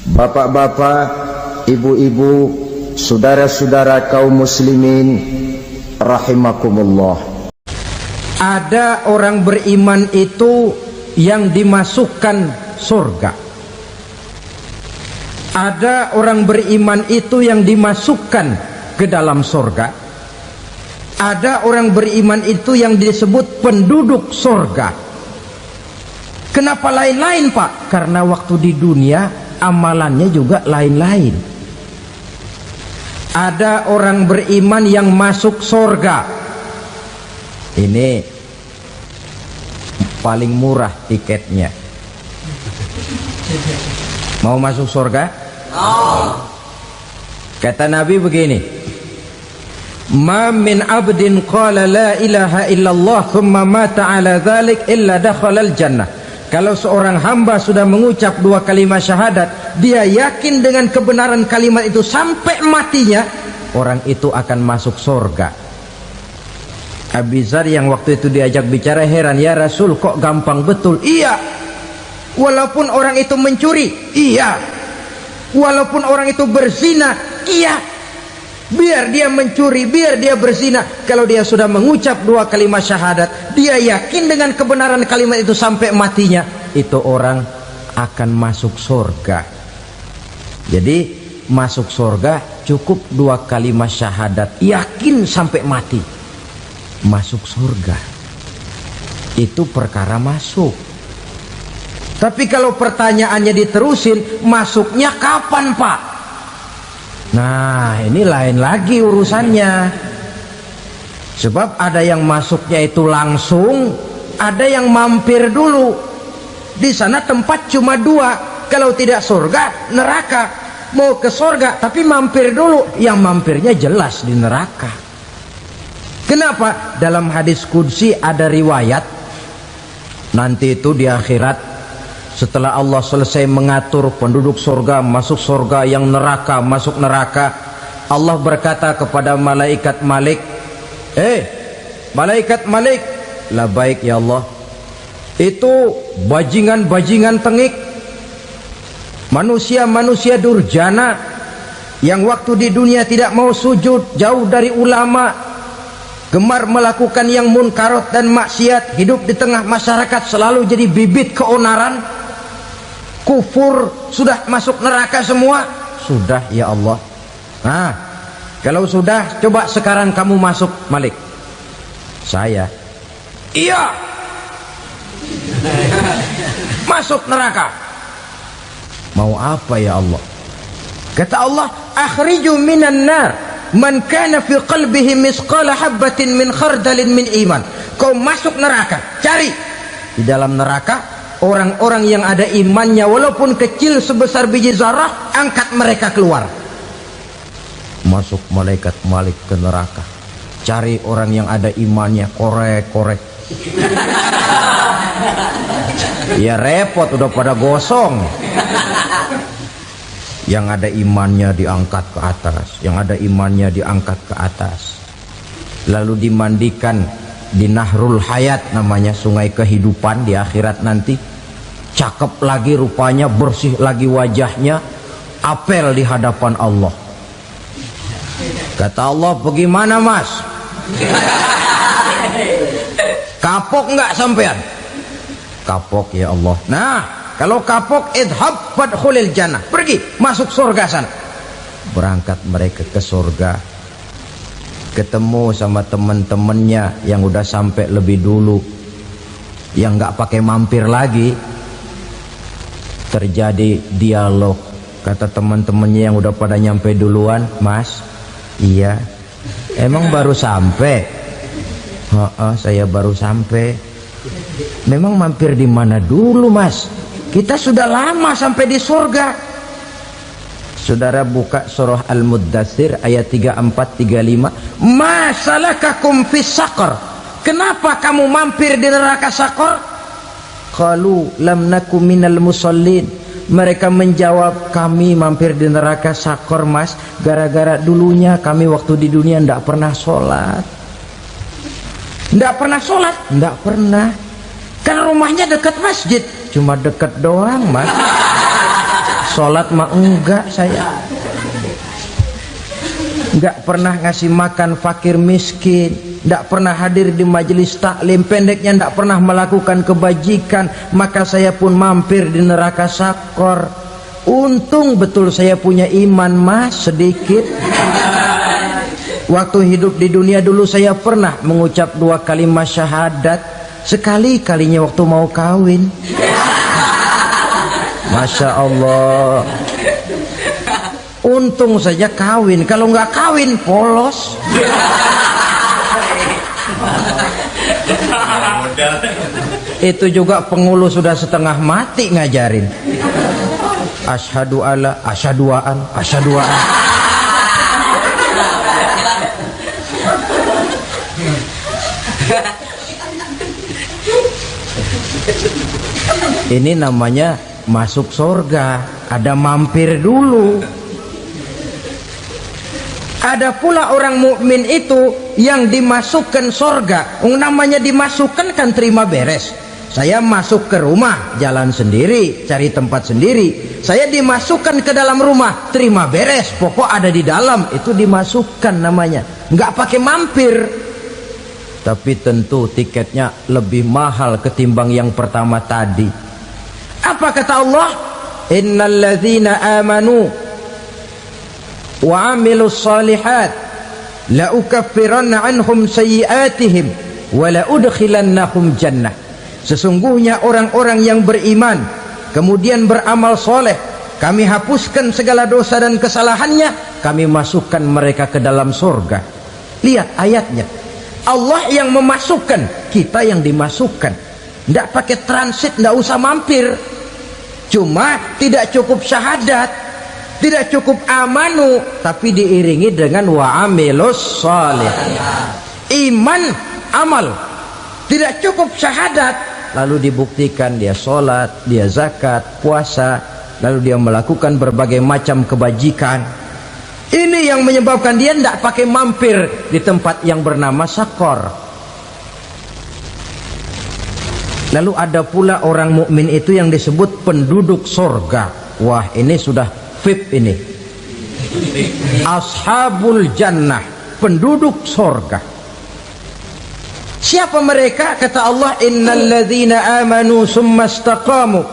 Bapak-bapak, ibu-ibu, saudara-saudara kaum muslimin rahimakumullah. Ada orang beriman itu yang dimasukkan surga. Ada orang beriman itu yang dimasukkan ke dalam surga. Ada orang beriman itu yang disebut penduduk surga. Kenapa lain-lain, Pak? Karena waktu di dunia amalannya juga lain-lain. Ada orang beriman yang masuk surga. Ini paling murah tiketnya. Mau masuk surga? Kata Nabi begini, ma min abdin qala la ilaha illallah thumma mata ala dhalik illa dakhalal jannah. Kalau seorang hamba sudah mengucap dua kalimat syahadat, dia yakin dengan kebenaran kalimat itu sampai matinya, orang itu akan masuk surga. Abi Dzar yang waktu itu diajak bicara heran, ya Rasul kok gampang betul? Iya, walaupun orang itu mencuri, iya, walaupun orang itu berzina, iya, biar dia mencuri, biar dia berzina, kalau dia sudah mengucap dua kalimat syahadat, dia yakin dengan kebenaran kalimat itu sampai matinya, itu orang akan masuk surga. Jadi masuk surga cukup dua kalimat syahadat, yakin sampai mati, masuk surga. Itu perkara masuk. Tapi kalau pertanyaannya diterusin, masuknya kapan, Pak? Nah, ini lain lagi urusannya. Sebab ada yang masuknya itu langsung, ada yang mampir dulu. Di sana tempat cuma dua, kalau tidak surga, neraka. Mau ke surga tapi mampir dulu, yang mampirnya jelas di neraka. Kenapa? Dalam hadis qudsi ada riwayat, nanti itu di akhirat, setelah Allah selesai mengatur penduduk surga masuk surga, yang neraka masuk neraka, Allah berkata kepada malaikat Malik, malaikat Malik, labaik ya Allah, itu bajingan-bajingan tengik, manusia-manusia durjana yang waktu di dunia tidak mau sujud, jauh dari ulama, gemar melakukan yang munkarat dan maksiat, hidup di tengah masyarakat selalu jadi bibit keonaran, kufur, sudah masuk neraka semua. Sudah ya Allah. Nah, kalau sudah, coba sekarang kamu masuk, Malik. Saya, iya, masuk neraka. Mau apa ya Allah? Kata Allah, akhriju minan nar man kana fi qalbihi misqala habbatin min khardalin min iman. Kau masuk neraka, cari di dalam neraka orang-orang yang ada imannya walaupun kecil sebesar biji zarah, angkat mereka keluar. Masuk malaikat Malik ke neraka, cari orang yang ada imannya, korek-korek. Ya repot, udah pada gosong. Yang ada imannya diangkat ke atas, yang ada imannya diangkat ke atas, lalu dimandikan di Nahrul Hayat, namanya sungai kehidupan di akhirat nanti. Cakep lagi rupanya, bersih lagi wajahnya, apel di hadapan Allah. Kata Allah, bagaimana mas? Kapok nggak sampean? Kapok ya Allah. Nah, kalau kapok, idhab fadkhulil jannah, pergi masuk surga sana. Berangkat mereka ke surga, ketemu sama teman-temannya yang udah sampai lebih dulu, yang nggak pakai mampir lagi. Terjadi dialog. Kata teman-temannya yang udah pada nyampe duluan, mas, iya, emang baru sampai? Saya baru sampai. Memang mampir di mana dulu mas? Kita sudah lama sampai di surga. Saudara buka surah Al-Muddatsir ayat 34-35. Ma salakakum fis saqar? Kenapa kamu mampir di neraka Saqar? Qalu lam nakum minal musallin. Mereka menjawab, kami mampir di neraka Saqar mas, gara-gara dulunya kami waktu di dunia tidak pernah sholat. Tidak pernah sholat? Tidak pernah. Kan rumahnya dekat masjid. Cuma dekat doang mas. sholat mah enggak saya. Enggak pernah ngasih makan fakir miskin, enggak pernah hadir di majelis taklim, pendeknya enggak pernah melakukan kebajikan, maka saya pun mampir di neraka sakor. Untung betul saya punya iman mas sedikit. Waktu hidup di dunia dulu saya pernah mengucap 2 kalimat syahadat, sekali-kalinya waktu mau kawin. Masya Allah. Untung saja kawin, kalau nggak kawin polos. Itu juga pengulu sudah setengah mati ngajarin. Asyhadu alla, asyaduaan, asyaduaan. Ini namanya masuk surga, ada mampir dulu. Ada pula orang mukmin itu yang dimasukkan surga. Namanya dimasukkan kan terima beres. Saya masuk ke rumah, jalan sendiri, cari tempat sendiri. Saya dimasukkan ke dalam rumah, terima beres, pokok ada di dalam, itu dimasukkan namanya. Nggak pakai mampir. Tapi tentu tiketnya lebih mahal ketimbang yang pertama tadi. Apa kata Allah? Innal ladzina amanu wa amilus salihat la ukaffiranna anhum sayyi'atihim wa la udkhilannahum jannah. Sesungguhnya orang-orang yang beriman kemudian beramal soleh, kami hapuskan segala dosa dan kesalahannya, kami masukkan mereka ke dalam surga. Lihat ayatnya, Allah yang memasukkan, kita yang dimasukkan. Tidak pakai transit, tidak usah mampir. Cuma tidak cukup syahadat, tidak cukup amanu, tapi diiringi dengan wa'amilus salih. Iman, amal. Tidak cukup syahadat, lalu dibuktikan dia sholat, dia zakat, puasa, lalu dia melakukan berbagai macam kebajikan. Ini yang menyebabkan dia tidak pakai mampir di tempat yang bernama sakor. Lalu ada pula orang mukmin itu yang disebut penduduk surga. Wah, ini sudah VIP ini. Ashabul jannah, penduduk surga. Siapa mereka? Kata Allah, innal ladzina amanu summa istaqamu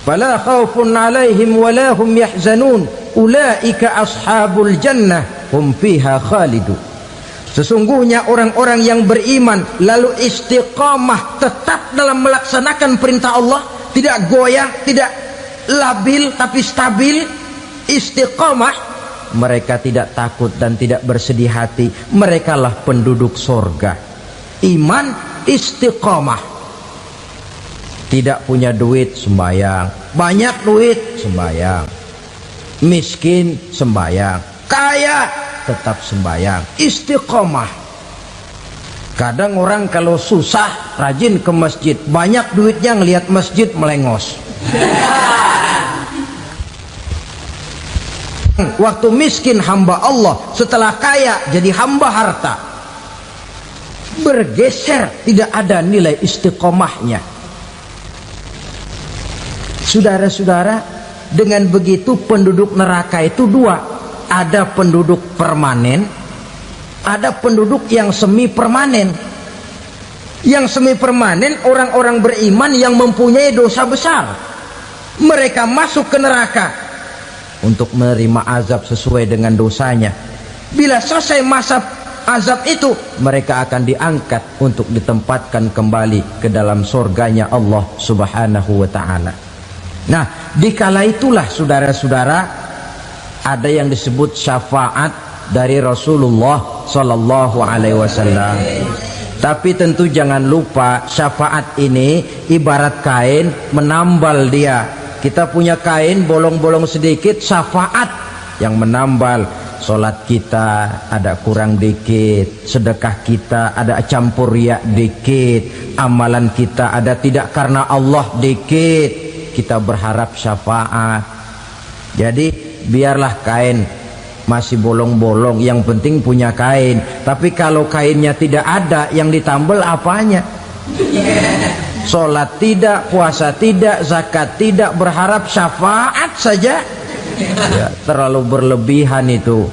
fala khaufun alaihim wala hum yahzanun ulaika ashabul jannah hum fiha khalidun. Sesungguhnya orang-orang yang beriman lalu istiqamah, tetap dalam melaksanakan perintah Allah, tidak goyah, tidak labil tapi stabil, istiqamah, mereka tidak takut dan tidak bersedih hati. Merekalah penduduk surga. Iman, istiqamah. Tidak punya duit, sembayang. Banyak duit, sembayang. Miskin, sembayang. Kaya, tetap sembayang. Istiqamah. Kadang orang kalau susah rajin ke masjid, banyak duitnya ngelihat masjid melengos. Waktu miskin hamba Allah, setelah kaya jadi hamba harta. Bergeser, tidak ada nilai istiqomahnya. Saudara-saudara, dengan begitu penduduk neraka itu dua. Ada penduduk permanen, ada penduduk yang semi permanen. Yang semi permanen orang-orang beriman yang mempunyai dosa besar. Mereka masuk ke neraka untuk menerima azab sesuai dengan dosanya. Bila selesai masa azab itu, mereka akan diangkat untuk ditempatkan kembali ke dalam surganya Allah Subhanahu wa ta'ala. Nah, dikala itulah saudara-saudara, ada yang disebut syafaat dari Rasulullah Sallallahu Alaihi Wasallam. Tapi tentu jangan lupa, syafaat ini ibarat kain menambal dia. Kita punya kain bolong-bolong sedikit, syafaat yang menambal. Solat kita ada kurang dikit, sedekah kita ada campur riak dikit, amalan kita ada tidak karena Allah dikit, kita berharap syafaat. Jadi biarlah kain masih bolong-bolong, yang penting punya kain. Tapi kalau kainnya tidak ada, yang ditambal apanya? Sholat tidak, puasa tidak, zakat tidak, berharap syafaat saja. Ya, terlalu berlebihan itu.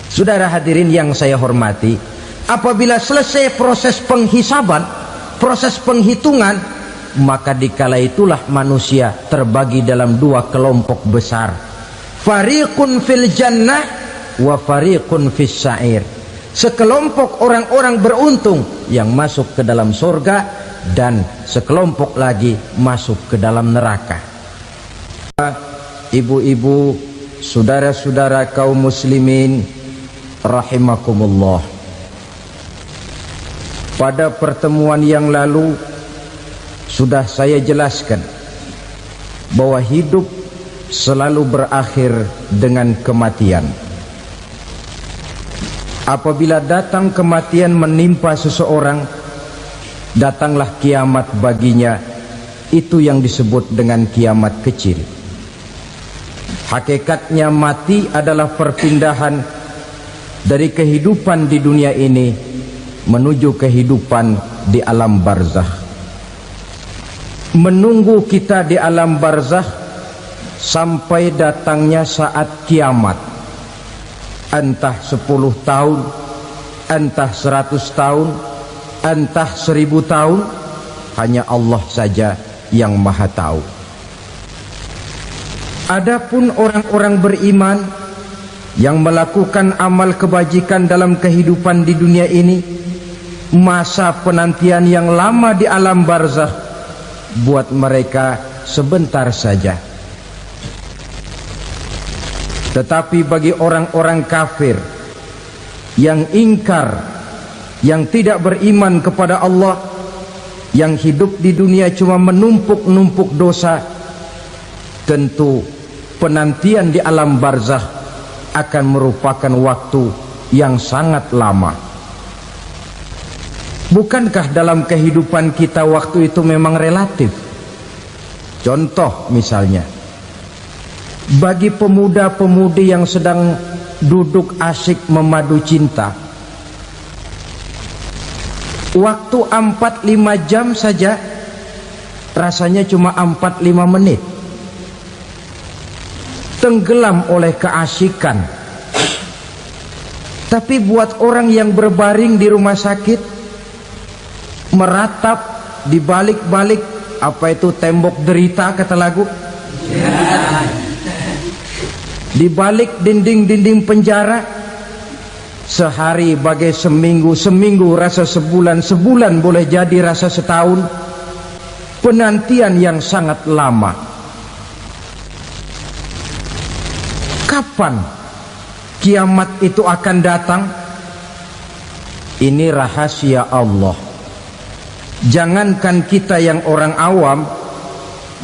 Saudara hadirin yang saya hormati, apabila selesai proses penghisaban, proses penghitungan, maka dikala itulah manusia terbagi dalam dua kelompok besar. Fariqun fil jannah wa fariqun fis sa'ir. Sekelompok orang-orang beruntung yang masuk ke dalam surga, dan sekelompok lagi masuk ke dalam neraka. Ibu-ibu, saudara-saudara kaum muslimin rahimakumullah. Pada pertemuan yang lalu sudah saya jelaskan bahwa hidup selalu berakhir dengan kematian. Apabila datang kematian menimpa seseorang, datanglah kiamat baginya. Itu yang disebut dengan kiamat kecil. Hakikatnya mati adalah perpindahan dari kehidupan di dunia ini menuju kehidupan di alam barzakh. Menunggu kita di alam barzakh sampai datangnya saat kiamat. Entah 10 tahun, entah 100 tahun, entah 1000 tahun, hanya Allah saja yang maha tahu. Adapun orang-orang beriman yang melakukan amal kebajikan dalam kehidupan di dunia ini, masa penantian yang lama di alam barzakh buat mereka sebentar saja. Tetapi bagi orang-orang kafir yang ingkar, yang tidak beriman kepada Allah, yang hidup di dunia cuma menumpuk-numpuk dosa, tentu penantian di alam barzakh akan merupakan waktu yang sangat lama. Bukankah dalam kehidupan kita waktu itu memang relatif? Contoh misalnya, bagi pemuda-pemudi yang sedang duduk asyik memadu cinta, waktu 4-5 jam saja rasanya cuma 4-5 menit. Tenggelam oleh keasikan. Tapi buat orang yang berbaring di rumah sakit, meratap di balik-balik apa itu tembok derita kata lagu, di balik dinding-dinding penjara, sehari bagai seminggu, seminggu rasa sebulan, sebulan boleh jadi rasa setahun. Penantian yang sangat lama. Kapan kiamat itu akan datang? Ini rahasia Allah. Jangankan kita yang orang awam,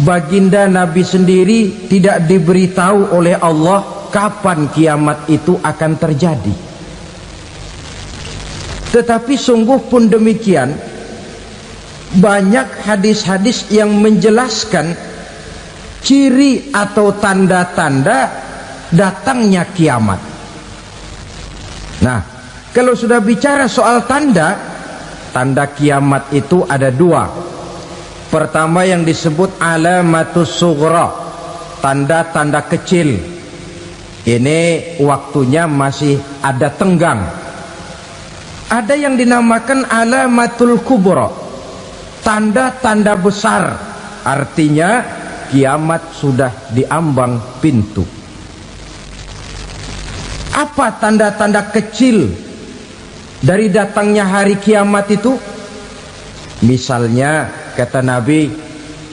baginda Nabi sendiri tidak diberitahu oleh Allah kapan kiamat itu akan terjadi. Tetapi sungguh pun demikian, banyak hadis-hadis yang menjelaskan ciri atau tanda-tanda datangnya kiamat. Nah, kalau sudah bicara soal tanda, tanda kiamat itu ada dua. Pertama yang disebut alamatus sughra, tanda-tanda kecil. Ini waktunya masih ada tenggang. Ada yang dinamakan alamatul kubra, tanda-tanda besar, artinya kiamat sudah diambang pintu. Apa tanda-tanda kecil dari datangnya hari kiamat itu? Misalnya kata Nabi,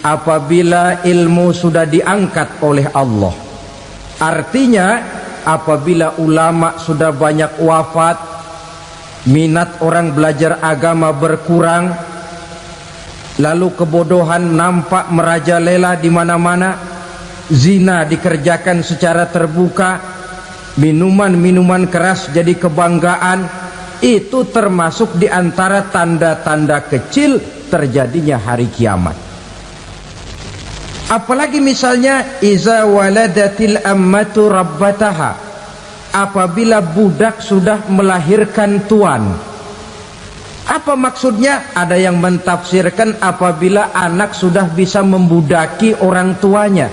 apabila ilmu sudah diangkat oleh Allah, artinya apabila ulama sudah banyak wafat, minat orang belajar agama berkurang, lalu kebodohan nampak merajalela di mana-mana, zina dikerjakan secara terbuka, minuman-minuman keras jadi kebanggaan, itu termasuk di antara tanda-tanda kecil terjadinya hari kiamat. Apalagi misalnya iza waladatil ammatu rabbataha, apabila budak sudah melahirkan tuan. Apa maksudnya? Ada yang mentafsirkan apabila anak sudah bisa membudaki orang tuanya,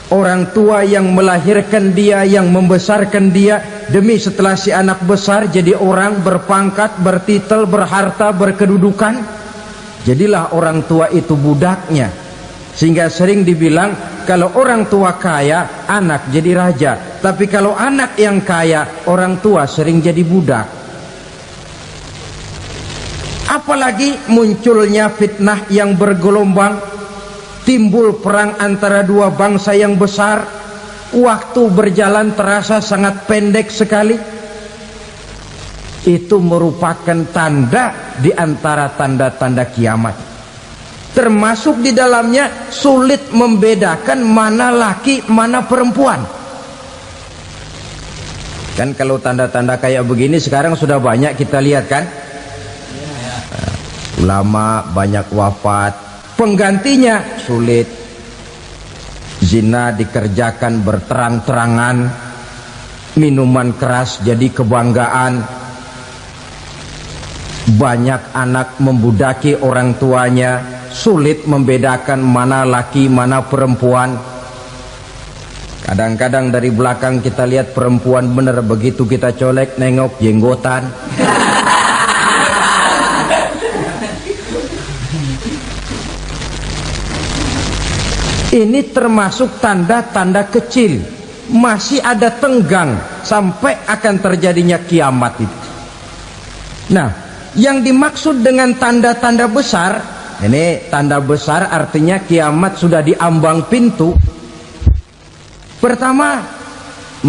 orang tua yang melahirkan dia, yang membesarkan dia, demi setelah si anak besar jadi orang berpangkat, bertitel, berharta, berkedudukan, jadilah orang tua itu budaknya. Sehingga sering dibilang kalau orang tua kaya, anak jadi raja. Tapi kalau anak yang kaya, orang tua sering jadi budak. Apalagi munculnya fitnah yang bergelombang, timbul perang antara dua bangsa yang besar, waktu berjalan terasa sangat pendek sekali. Itu merupakan tanda di antara tanda-tanda kiamat. Termasuk di dalamnya sulit membedakan mana laki, mana perempuan. Kan kalau tanda-tanda kayak begini sekarang sudah banyak kita lihat kan. Ulama banyak wafat, penggantinya sulit. Zina dikerjakan berterang-terangan, minuman keras jadi kebanggaan, banyak anak membudaki orang tuanya, sulit membedakan mana laki mana perempuan. Kadang-kadang dari belakang kita lihat perempuan bener, begitu kita colek nengok jenggotan. Ini termasuk tanda-tanda kecil, masih ada tenggang sampai akan terjadinya kiamat itu. Nah, yang dimaksud dengan tanda-tanda besar, ini tanda besar artinya kiamat sudah diambang pintu. Pertama,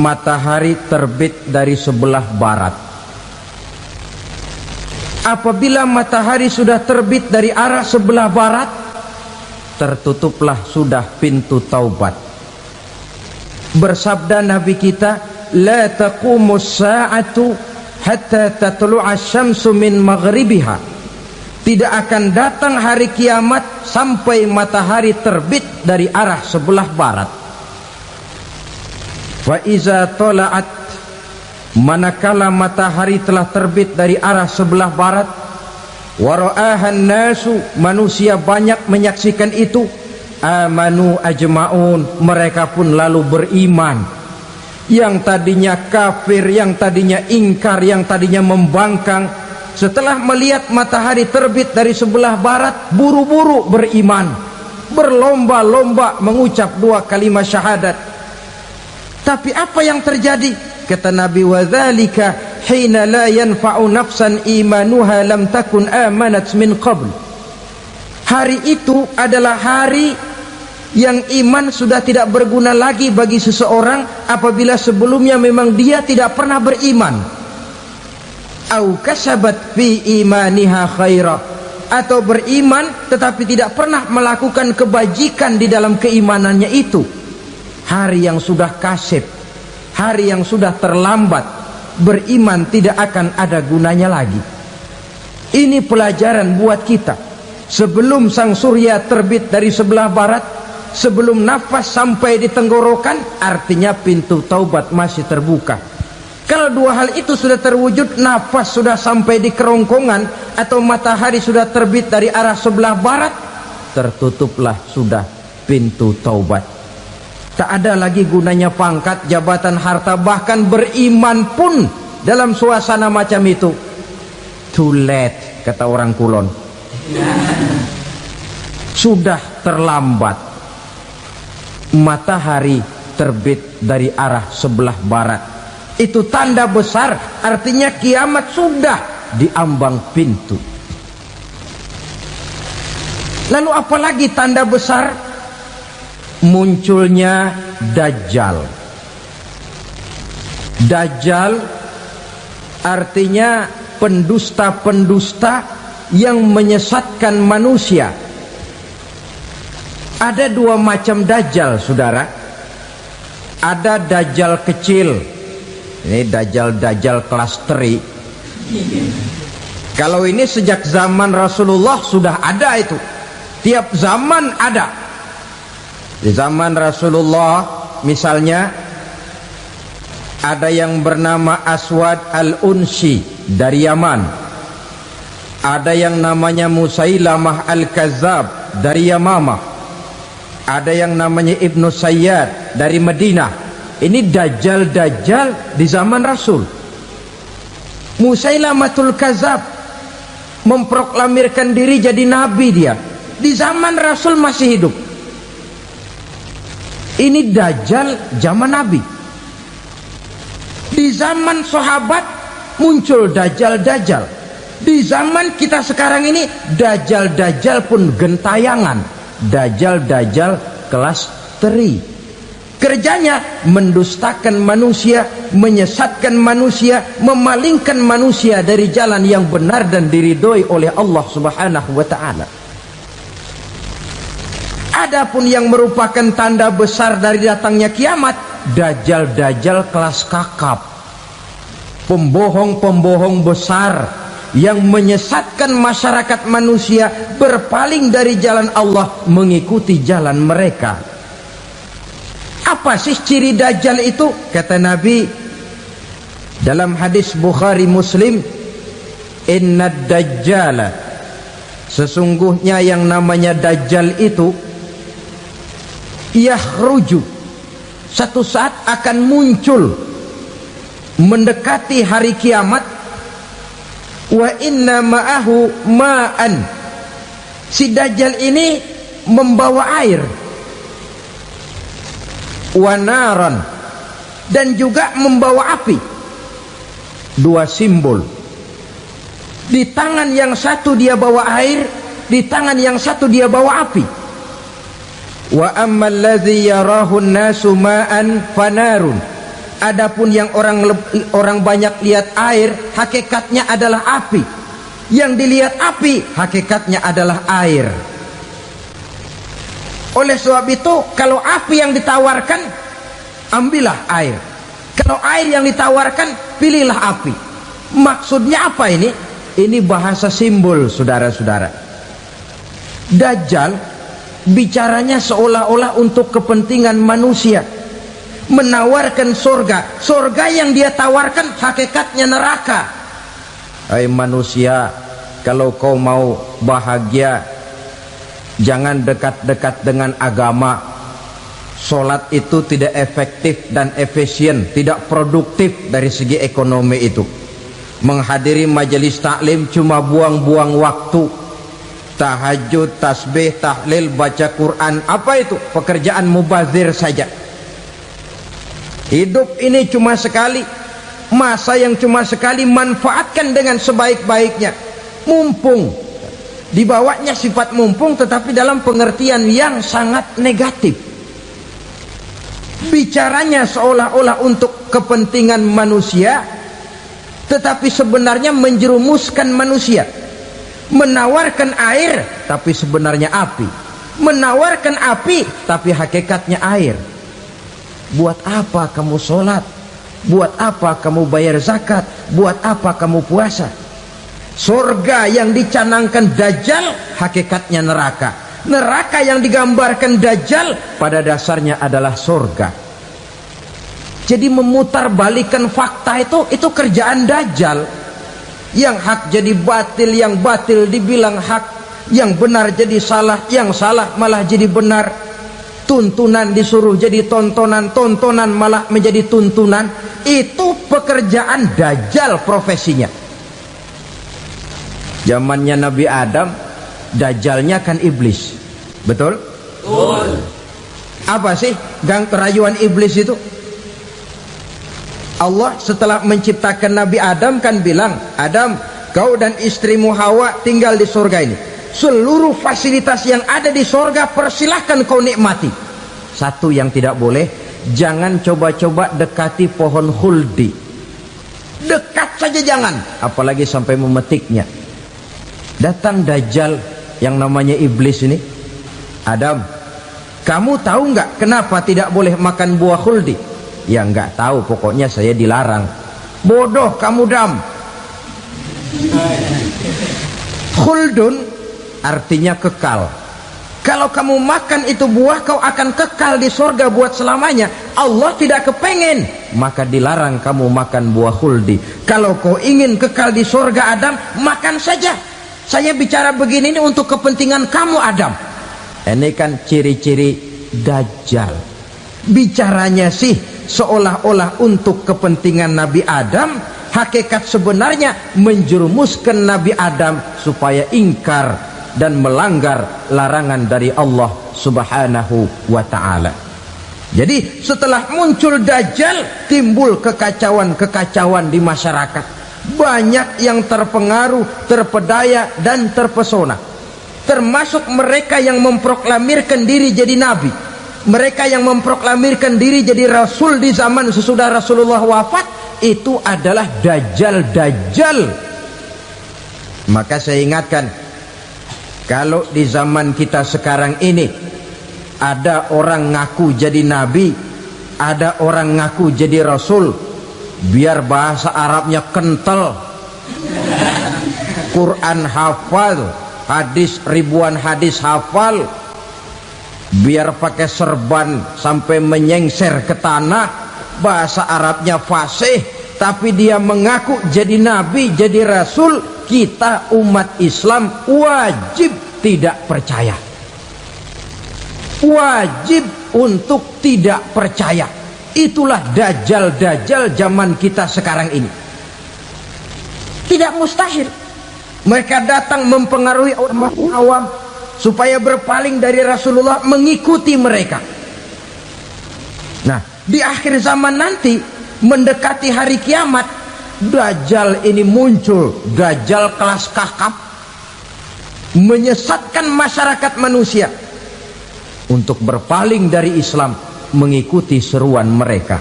matahari terbit dari sebelah barat. Apabila matahari sudah terbit dari arah sebelah barat, tertutuplah sudah pintu taubat. Bersabda Nabi kita, la taqumus sa'atu hatta tatlu'a syamsu min maghribiha. Tidak akan datang hari kiamat sampai matahari terbit dari arah sebelah barat. Wa iza tala'at, manakala matahari telah terbit dari arah sebelah barat, wara'ahan nasu, manusia banyak menyaksikan itu, amanu ajma'un, mereka pun lalu beriman. Yang tadinya kafir, yang tadinya ingkar, yang tadinya membangkang, setelah melihat matahari terbit dari sebelah barat, buru-buru beriman, berlomba-lomba mengucap dua kalimat syahadat. Tapi apa yang terjadi? Kata Nabi, wadzalika hina la yanfa'u nafsan imanuha lam takun amanat min qabl. Hari itu adalah hari yang iman sudah tidak berguna lagi bagi seseorang apabila sebelumnya memang dia tidak pernah beriman. Au kasabat fi imaniha khaira, atau beriman tetapi tidak pernah melakukan kebajikan di dalam keimanannya itu. Hari yang sudah kasib, hari yang sudah terlambat, beriman tidak akan ada gunanya lagi. Ini pelajaran buat kita. Sebelum sang surya terbit dari sebelah barat, sebelum nafas sampai di tenggorokan, artinya pintu taubat masih terbuka. Kalau dua hal itu sudah terwujud, nafas sudah sampai di kerongkongan atau matahari sudah terbit dari arah sebelah barat, tertutuplah sudah pintu taubat. Tak ada lagi gunanya pangkat, jabatan, harta, bahkan beriman pun dalam suasana macam itu too late, kata orang Kulon. Sudah terlambat. Matahari terbit dari arah sebelah barat, itu tanda besar, artinya kiamat sudah diambang pintu. Lalu apalagi tanda besar? Munculnya Dajjal. Dajjal artinya pendusta-pendusta yang menyesatkan manusia. Ada dua macam Dajjal, saudara. Ada Dajjal kecil, ini Dajjal kelas 3. Kalau ini sejak zaman Rasulullah sudah ada itu. Tiap zaman ada. Di zaman Rasulullah misalnya ada yang bernama Aswad al-Unsi dari Yaman. ada yang namanya Musailamah Al-Kazzab dari Yamamah, ada yang namanya Ibnu Sayyad dari Madinah. Ini dajjal-dajjal di zaman Rasul. Musailamatul Kazzab memproklamirkan diri jadi nabi, dia di zaman Rasul masih hidup. Ini dajjal zaman Nabi. Di zaman sahabat muncul dajjal-dajjal. Di zaman kita sekarang ini dajjal-dajjal pun gentayangan. Dajjal-dajjal kelas teri. Kerjanya mendustakan manusia, menyesatkan manusia, memalingkan manusia dari jalan yang benar dan diridhoi oleh Allah Subhanahu wa taala. Adapun yang merupakan tanda besar dari datangnya kiamat, dajjal-dajjal kelas kakap, pembohong-pembohong besar yang menyesatkan masyarakat manusia berpaling dari jalan Allah mengikuti jalan mereka. Apa sih ciri dajjal itu? Kata Nabi dalam hadis Bukhari Muslim, "Innad dajjala", sesungguhnya yang namanya dajjal itu yakhruju, satu saat akan muncul mendekati hari kiamat. Wa inna ma'ahu ma'an, si dajjal ini membawa air. Wa naran, dan juga membawa api. Dua simbol. Di tangan yang satu dia bawa air, di tangan yang satu dia bawa api. Wa ammal ladzi yarahu an-nasu ma'an fanarun, adapun yang orang banyak lihat air, hakikatnya adalah api. Yang dilihat api, hakikatnya adalah air. Oleh sebab itu, kalau api yang ditawarkan, ambillah air. Kalau air yang ditawarkan, pilihlah api. Maksudnya apa ini? Ini bahasa simbol, saudara-saudara. Dajjal bicaranya seolah-olah untuk kepentingan manusia, menawarkan surga. Surga yang dia tawarkan hakikatnya neraka. Hai manusia, kalau kau mau bahagia, jangan dekat-dekat dengan agama. Sholat itu tidak efektif dan efisien, tidak produktif dari segi ekonomi itu. Menghadiri majelis taklim cuma buang-buang waktu. Tahajud, tasbih, tahlil, baca Quran, apa itu? Pekerjaan mubazir saja. Hidup ini cuma sekali, masa yang cuma sekali, manfaatkan dengan sebaik-baiknya. Mumpung, dibawanya sifat mumpung, tetapi dalam pengertian yang sangat negatif. Bicaranya seolah-olah untuk kepentingan manusia, tetapi sebenarnya menjerumuskan manusia. Menawarkan air, tapi sebenarnya api. Menawarkan api, tapi hakikatnya air. Buat apa kamu sholat? Buat apa kamu bayar zakat? Buat apa kamu puasa? Surga yang dicanangkan dajjal, hakikatnya neraka. Neraka yang digambarkan dajjal, pada dasarnya adalah surga. Jadi memutarbalikkan fakta itu kerjaan dajjal. Yang hak jadi batil, yang batil dibilang hak, yang benar jadi salah, yang salah malah jadi benar. Tuntunan disuruh jadi tontonan, tontonan malah menjadi tuntunan. Itu pekerjaan dajjal profesinya. Zamannya Nabi Adam, dajjalnya kan iblis. Betul? Betul. Apa sih gang kerayuan iblis itu? Allah setelah menciptakan Nabi Adam kan bilang, Adam, kau dan istrimu Hawa tinggal di surga ini. Seluruh fasilitas yang ada di surga persilahkan kau nikmati. Satu yang tidak boleh, jangan coba-coba dekati pohon khuldi. Dekat saja jangan, apalagi sampai memetiknya. Datang dajjal yang namanya iblis ini. Adam, kamu tahu nggak kenapa tidak boleh makan buah khuldi? Ya nggak tahu, pokoknya saya dilarang. Bodoh kamu Dam. Khuldun artinya kekal. Kalau kamu makan itu buah, kau akan kekal di surga buat selamanya. Allah tidak kepengen, maka dilarang kamu makan buah khuldi. Kalau kau ingin kekal di surga Adam, makan saja. Saya bicara begini ini untuk kepentingan kamu Adam. Ini kan ciri-ciri Dajjal. Bicaranya sih seolah-olah untuk kepentingan Nabi Adam, hakikat sebenarnya menjerumuskan Nabi Adam supaya ingkar dan melanggar larangan dari Allah Subhanahu wa ta'ala. Jadi setelah muncul Dajjal, timbul kekacauan-kekacauan di masyarakat. Banyak yang terpengaruh, terpedaya dan terpesona, termasuk mereka yang memproklamirkan diri jadi nabi, mereka yang memproklamirkan diri jadi rasul di zaman sesudah Rasulullah wafat. Itu adalah Dajjal. Maka saya ingatkan, kalau di zaman kita sekarang ini ada orang ngaku jadi nabi, ada orang ngaku jadi rasul, biar bahasa Arabnya kental, Quran hafal, hadis ribuan hadis hafal, biar pakai serban sampai menyengser ke tanah, bahasa Arabnya fasih, tapi dia mengaku jadi nabi, jadi rasul, kita umat Islam wajib tidak percaya, wajib untuk tidak percaya. Itulah Dajjal zaman kita sekarang ini. Tidak mustahil mereka datang mempengaruhi orang awam supaya berpaling dari Rasulullah, mengikuti mereka. Nah, di akhir zaman nanti, mendekati hari kiamat, Dajjal ini muncul, Dajjal kelas kakap, menyesatkan masyarakat manusia untuk berpaling dari Islam, mengikuti seruan mereka.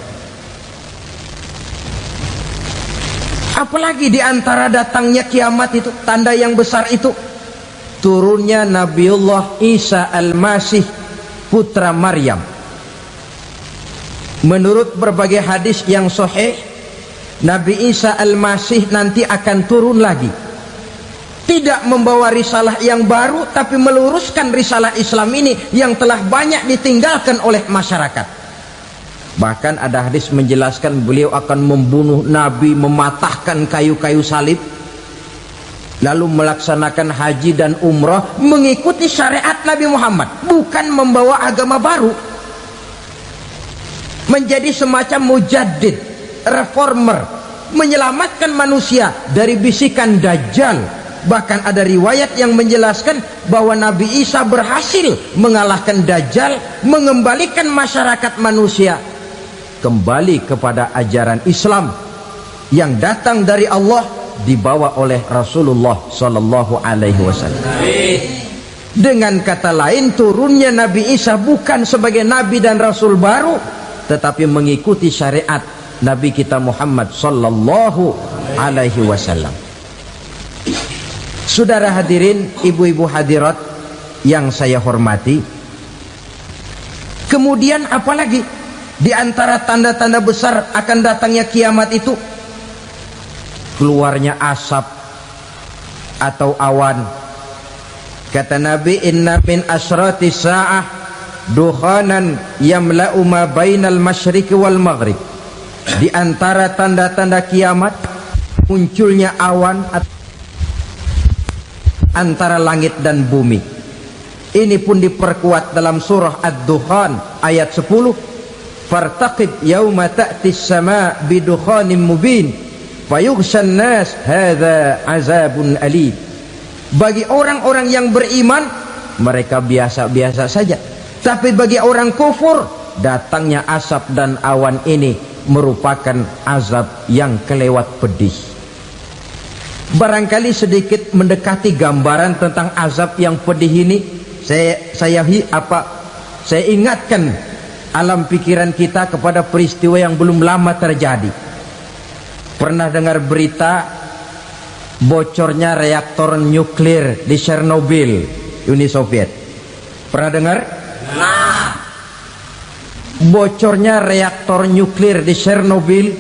Apalagi di antara datangnya kiamat itu, tanda yang besar itu, turunnya Nabiullah Isa Al-Masih, putra Maryam. Menurut berbagai hadis yang sahih, Nabi Isa Al-Masih nanti akan turun lagi, tidak membawa risalah yang baru, tapi meluruskan risalah Islam ini yang telah banyak ditinggalkan oleh masyarakat. Bahkan ada hadis menjelaskan beliau akan membunuh Nabi, mematahkan kayu-kayu salib, lalu melaksanakan haji dan umrah mengikuti syariat Nabi Muhammad, bukan membawa agama baru. Menjadi semacam mujaddid, reformer, menyelamatkan manusia dari bisikan Dajjal. Bahkan ada riwayat yang menjelaskan bahwa Nabi Isa berhasil mengalahkan Dajjal, mengembalikan masyarakat manusia kembali kepada ajaran Islam yang datang dari Allah, dibawa oleh Rasulullah Sallallahu Alaihi Wasallam. Dengan kata lain, turunnya Nabi Isa bukan sebagai Nabi dan Rasul baru, tetapi mengikuti syariat Nabi kita Muhammad Sallallahu Alaihi Wasallam. Saudara hadirin, ibu-ibu hadirat yang saya hormati, kemudian apalagi di antara tanda-tanda besar akan datangnya kiamat itu? Keluarnya asap atau awan. Kata Nabi, inna min asyrati sa'ah dukhanan yamla'u ma bainal masyriqi wal maghrib. Di antara tanda-tanda kiamat, munculnya awan antara langit dan bumi. Ini pun diperkuat dalam surah Ad-Dukhan ayat 10, fartaqib yauma ta'tis sama bidukhanin mubin fayughshan nas hadza azabun alim. Bagi orang-orang yang beriman, mereka biasa-biasa saja, tapi bagi orang kufur, datangnya asap dan awan ini merupakan azab yang kelewat pedih. Barangkali sedikit mendekati gambaran tentang azab yang pedih ini, saya ingatkan alam pikiran kita kepada peristiwa yang belum lama terjadi. Pernah dengar berita bocornya reaktor nuklir di Chernobyl, Uni Soviet? Pernah dengar? Bocornya reaktor nuklir di Chernobyl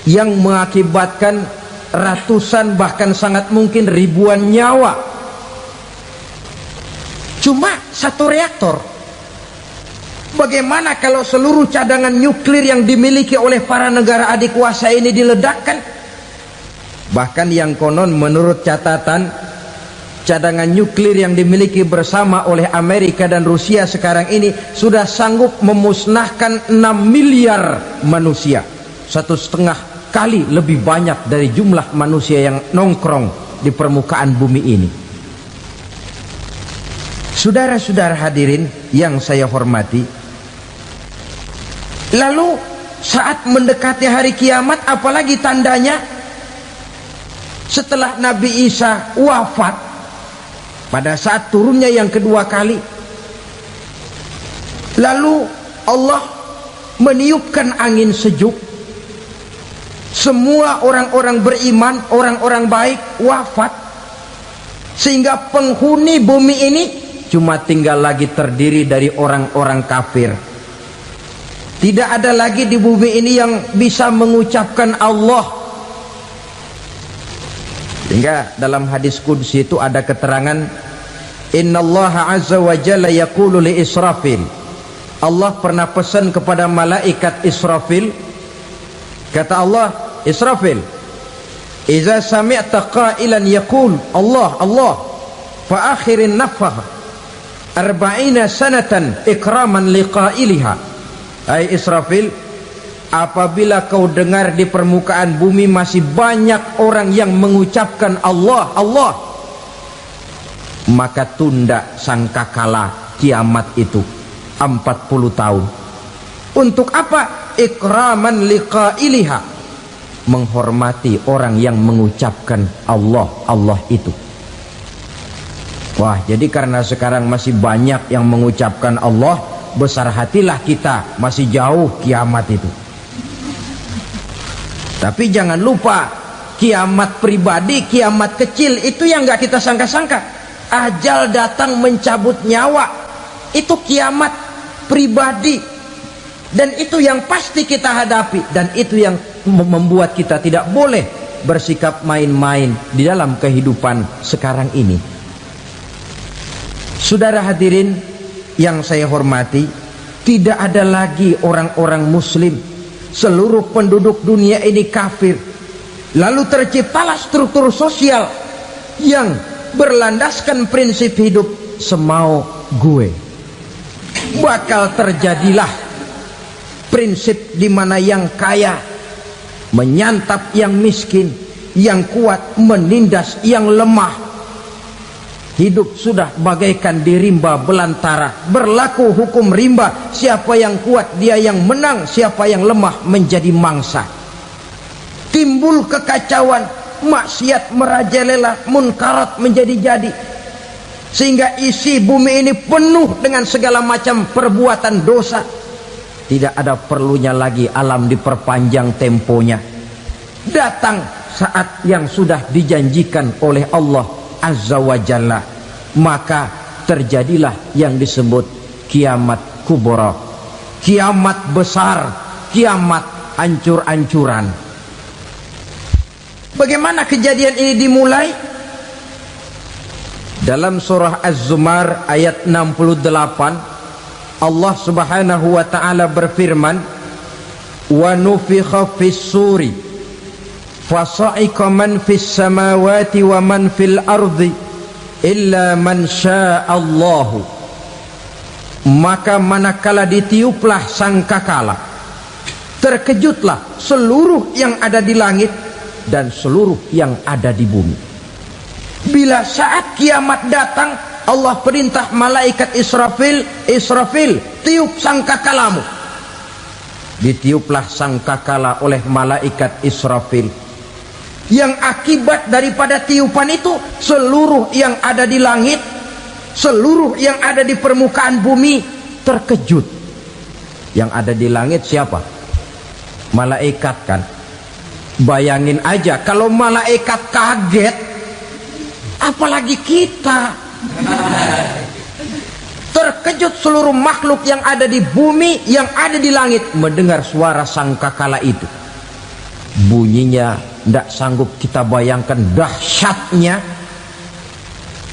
yang mengakibatkan ratusan bahkan sangat mungkin ribuan nyawa. Cuma satu reaktor. Bagaimana kalau seluruh cadangan nuklir yang dimiliki oleh para negara adik kuasa ini diledakkan? Bahkan yang konon menurut catatan cadangan nuklir yang dimiliki bersama oleh Amerika dan Rusia sekarang ini sudah sanggup memusnahkan 6 miliar manusia, 1,5 kali lebih banyak dari jumlah manusia yang nongkrong di permukaan bumi ini. Saudara-saudara hadirin yang saya hormati, lalu saat mendekati hari kiamat, apalagi tandanya setelah Nabi Isa wafat, pada saat turunnya yang kedua kali, lalu Allah meniupkan angin sejuk, semua orang-orang beriman, orang-orang baik wafat, sehingga penghuni bumi ini cuma tinggal lagi terdiri dari orang-orang kafir. Tidak ada lagi di bumi ini yang bisa mengucapkan Allah. Sehingga dalam hadis qudsi itu ada keterangan, innallaha azza wa jalla yaqulu li Israfil. Allah pernah pesan kepada malaikat Israfil, kata Allah, Israfil, idza sami'ta qailan yaqul Allah Allah fa akhirin nafah 40 sanatan ikraman liqailiha. Hai Israfil, apabila kau dengar di permukaan bumi masih banyak orang yang mengucapkan Allah Allah, maka tunda sangkakala kiamat itu 40 tahun. Untuk apa? Ikraman liqailiha, menghormati orang yang mengucapkan Allah Allah itu. Wah, jadi karena sekarang masih banyak yang mengucapkan Allah, besar hatilah kita, masih jauh kiamat itu. Tapi jangan lupa, kiamat pribadi, kiamat kecil itu yang gak kita sangka-sangka. Ajal datang mencabut nyawa, itu kiamat pribadi, dan itu yang pasti kita hadapi, dan itu yang membuat kita tidak boleh bersikap main-main di dalam kehidupan sekarang ini. Saudara hadirin yang saya hormati, tidak ada lagi orang-orang muslim. Seluruh penduduk dunia ini kafir. Lalu terciptalah struktur sosial yang berlandaskan prinsip hidup semau gue. Bakal terjadilah prinsip di mana yang kaya menyantap yang miskin, yang kuat menindas yang lemah. Hidup sudah bagaikan di rimba belantara, berlaku hukum rimba, siapa yang kuat dia yang menang, siapa yang lemah menjadi mangsa. Timbul kekacauan, maksiat merajalela, munkarat menjadi-jadi, sehingga isi bumi ini penuh dengan segala macam perbuatan dosa. Tidak ada perlunya lagi alam diperpanjang temponya. Datang saat yang sudah dijanjikan oleh Allah Azza wa Jalla, maka terjadilah yang disebut kiamat kubra, kiamat besar, kiamat ancur-ancuran. Bagaimana kejadian ini dimulai? Dalam surah Az-Zumar ayat 68, Allah Subhanahu wa taala berfirman, wa nufikha fis suri fasa'iqa man fis samawati wa man fil ardi illa man sya'allahu. Maka manakala ditiuplah sangkakala, terkejutlah seluruh yang ada di langit dan seluruh yang ada di bumi. Bila saat kiamat datang, Allah perintah malaikat Israfil, Israfil, tiup sangkakalamu. Ditiuplah sangkakala oleh malaikat Israfil. Yang akibat daripada tiupan itu, seluruh yang ada di langit, seluruh yang ada di permukaan bumi terkejut. Yang ada di langit siapa? Malaikat kan. Bayangin aja kalau malaikat kaget, apalagi kita. Terkejut seluruh makhluk yang ada di bumi, yang ada di langit mendengar suara sangkakala itu. Bunyinya tidak sanggup kita bayangkan dahsyatnya.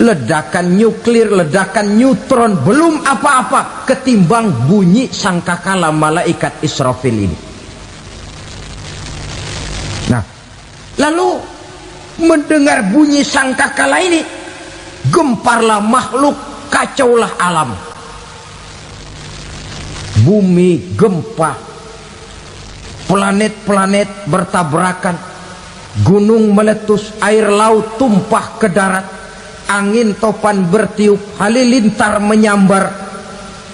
Ledakan nuklir, ledakan neutron belum apa-apa ketimbang bunyi sangkakala malaikat Israfil ini. Nah, lalu mendengar bunyi sangkakala ini, gemparlah makhluk, kacaulah alam. Bumi gempa, planet-planet bertabrakan, gunung meletus, air laut tumpah ke darat, angin topan bertiup, halilintar menyambar,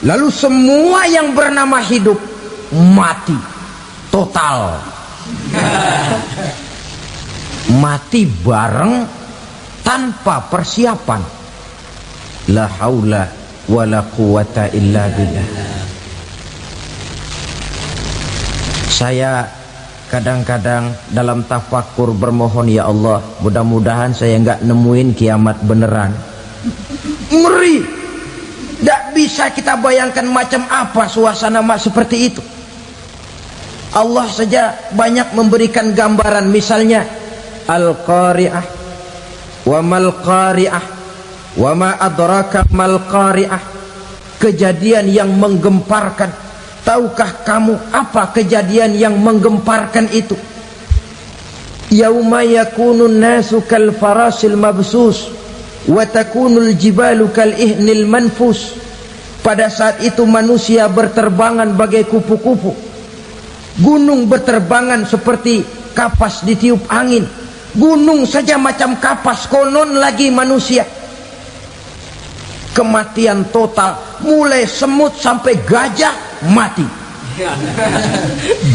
lalu semua yang bernama hidup mati total. Mati bareng tanpa persiapan. La haula wala quwata illa billah. Saya kadang-kadang dalam tafakur bermohon, ya Allah, mudah-mudahan saya enggak nemuin kiamat beneran. Ngeri. Tidak bisa kita bayangkan macam apa suasana seperti itu. Allah saja banyak memberikan gambaran, misalnya Al-Qari'ah, wa mal qari'ah, wa ma adraka mal qari'ah. Kejadian yang menggemparkan. Tahukah kamu apa kejadian yang menggemparkan itu? Yauma yakunun nasu kal farasil mabsus wa takunul jibalu kal ihnil manfus. Pada saat itu manusia berterbangan bagai kupu-kupu, gunung berterbangan seperti kapas ditiup angin. Gunung saja macam kapas, konon lagi manusia. Kematian total, mulai semut sampai gajah mati,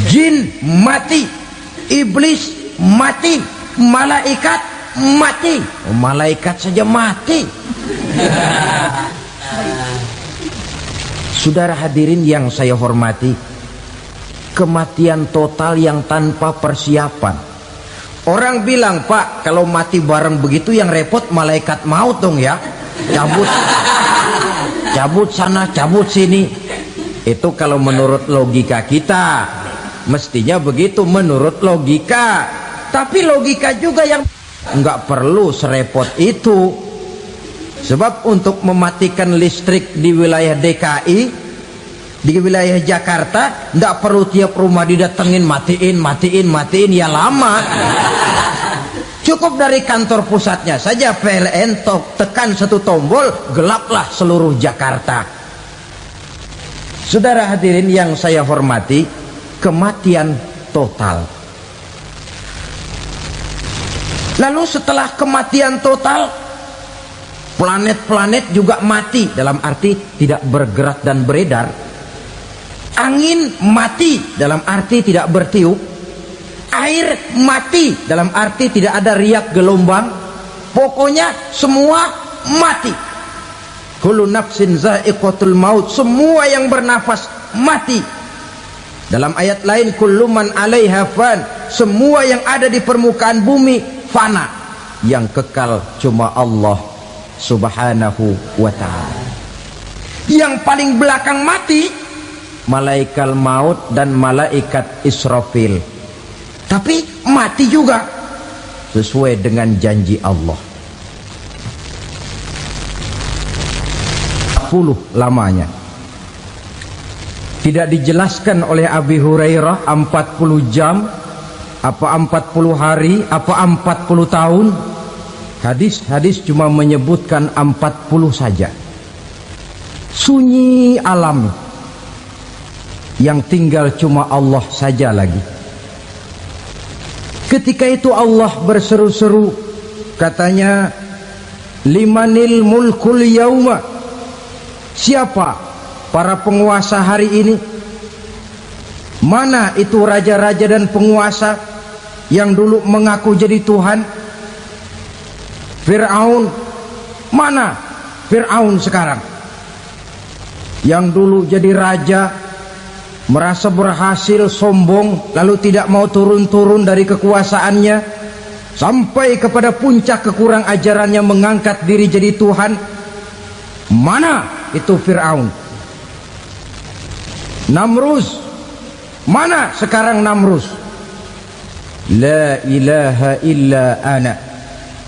jin mati, iblis mati, malaikat mati. Malaikat saja mati. Saudara hadirin yang saya hormati, kematian total yang tanpa persiapan. Orang bilang, Pak, kalau mati bareng begitu yang repot malaikat maut dong ya, cabut sana, cabut sini. Itu kalau menurut logika kita, mestinya begitu menurut logika. Tapi logika juga yang nggak perlu serepot itu. Sebab untuk mematikan listrik di wilayah DKI, di wilayah Jakarta, nggak perlu tiap rumah didatengin, matiin, ya lama. Cukup dari kantor pusatnya saja PLN, tekan satu tombol, gelaplah seluruh Jakarta. Saudara hadirin yang saya hormati, kematian total. Lalu setelah kematian total, planet-planet juga mati, dalam arti tidak bergerak dan beredar. Angin mati, dalam arti tidak bertiup. Air mati, dalam arti tidak ada riak gelombang. Pokoknya semua mati. Kullu nafsin za'iqatul maut, semua yang bernafas mati. Dalam ayat lain, kullu man 'alaiha fan, semua yang ada di permukaan bumi fana. Yang kekal cuma Allah Subhanahu wa ta'ala. Yang paling belakang mati malaikat maut dan malaikat Israfil. Tapi mati juga sesuai dengan janji Allah. 40 lamanya. Tidak dijelaskan oleh Abi Hurairah 40 jam, apa 40 hari, apa 40 tahun. Hadis-hadis cuma menyebutkan 40 saja. Sunyi alam, yang tinggal cuma Allah saja lagi. Ketika itu Allah berseru-seru, katanya, limanil mulkul yauma, siapa para penguasa hari ini? Mana itu raja-raja dan penguasa yang dulu mengaku jadi Tuhan? Fir'aun, mana Fir'aun sekarang? Yang dulu jadi raja, merasa berhasil, sombong, lalu tidak mau turun-turun dari kekuasaannya, sampai kepada puncak kekurang ajarannya, mengangkat diri jadi Tuhan. Mana itu Fir'aun? Namrus, mana sekarang Namrus? La ilaha illa ana,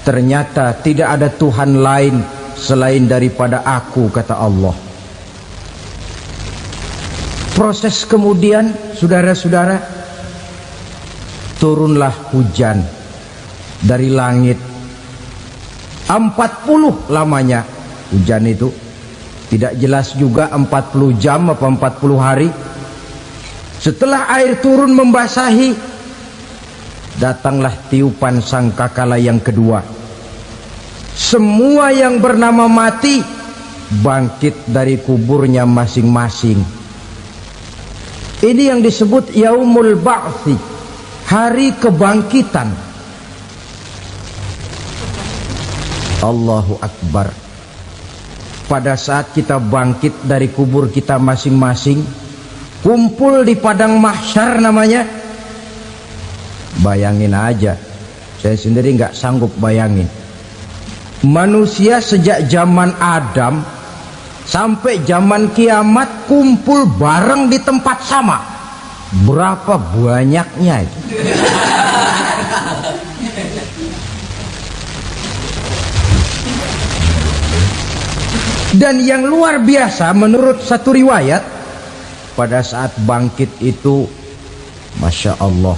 ternyata tidak ada Tuhan lain selain daripada aku, kata Allah. Proses kemudian, saudara-saudara, turunlah hujan dari langit. 40 lamanya hujan itu. Tidak jelas juga 40 jam apa 40 hari. Setelah air turun membasahi, datanglah tiupan sangkakala yang kedua. Semua yang bernama mati bangkit dari kuburnya masing-masing. Ini yang disebut Yaumul Ba'thi, hari kebangkitan. Allahu Akbar. Pada saat kita bangkit dari kubur kita masing-masing, kumpul di padang mahsyar namanya. Bayangin aja, saya sendiri nggak sanggup bayangin. Manusia sejak zaman Adam sampai zaman kiamat kumpul bareng di tempat sama. Berapa banyaknya itu? Dan yang luar biasa menurut satu riwayat, pada saat bangkit itu, Masya Allah,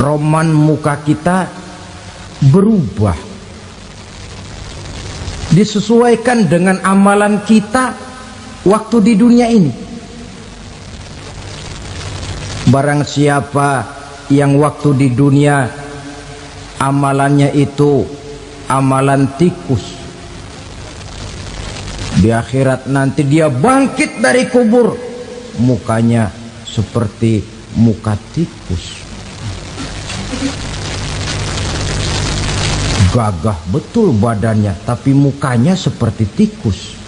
roman muka kita berubah, disesuaikan dengan amalan kita waktu di dunia ini. Barang siapa yang waktu di dunia amalannya itu amalan tikus, di akhirat nanti dia bangkit dari kubur, mukanya seperti muka tikus. Gagah betul badannya, tapi mukanya seperti tikus.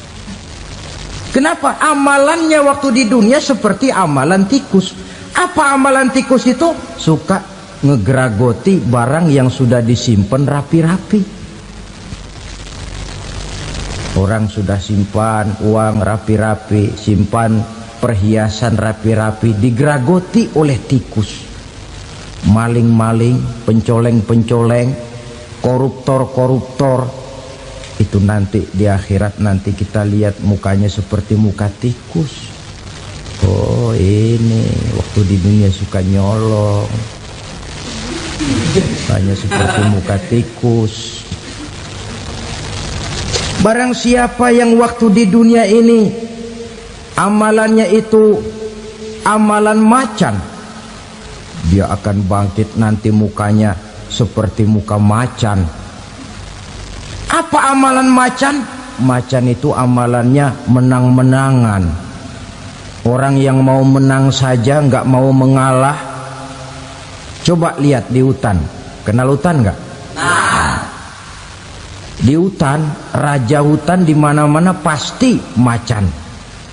Kenapa? Amalannya waktu di dunia seperti amalan tikus. Apa amalan tikus itu? Suka ngegeragoti barang yang sudah disimpan rapi-rapi. Orang sudah simpan uang rapi-rapi, simpan perhiasan rapi-rapi, digeragoti oleh tikus. Maling-maling, pencoleng-pencoleng, koruptor-koruptor, itu nanti di akhirat nanti kita lihat mukanya seperti muka tikus. Oh, ini waktu di dunia suka nyolong, mukanya seperti muka tikus. Barang siapa yang waktu di dunia ini amalannya itu amalan macan, dia akan bangkit nanti mukanya seperti muka macan. Apa amalan macan? Macan itu amalannya menang-menangan. Orang yang mau menang saja nggak mau mengalah. Coba lihat di hutan, kenal hutan nggak? Di hutan, raja hutan di mana-mana pasti macan,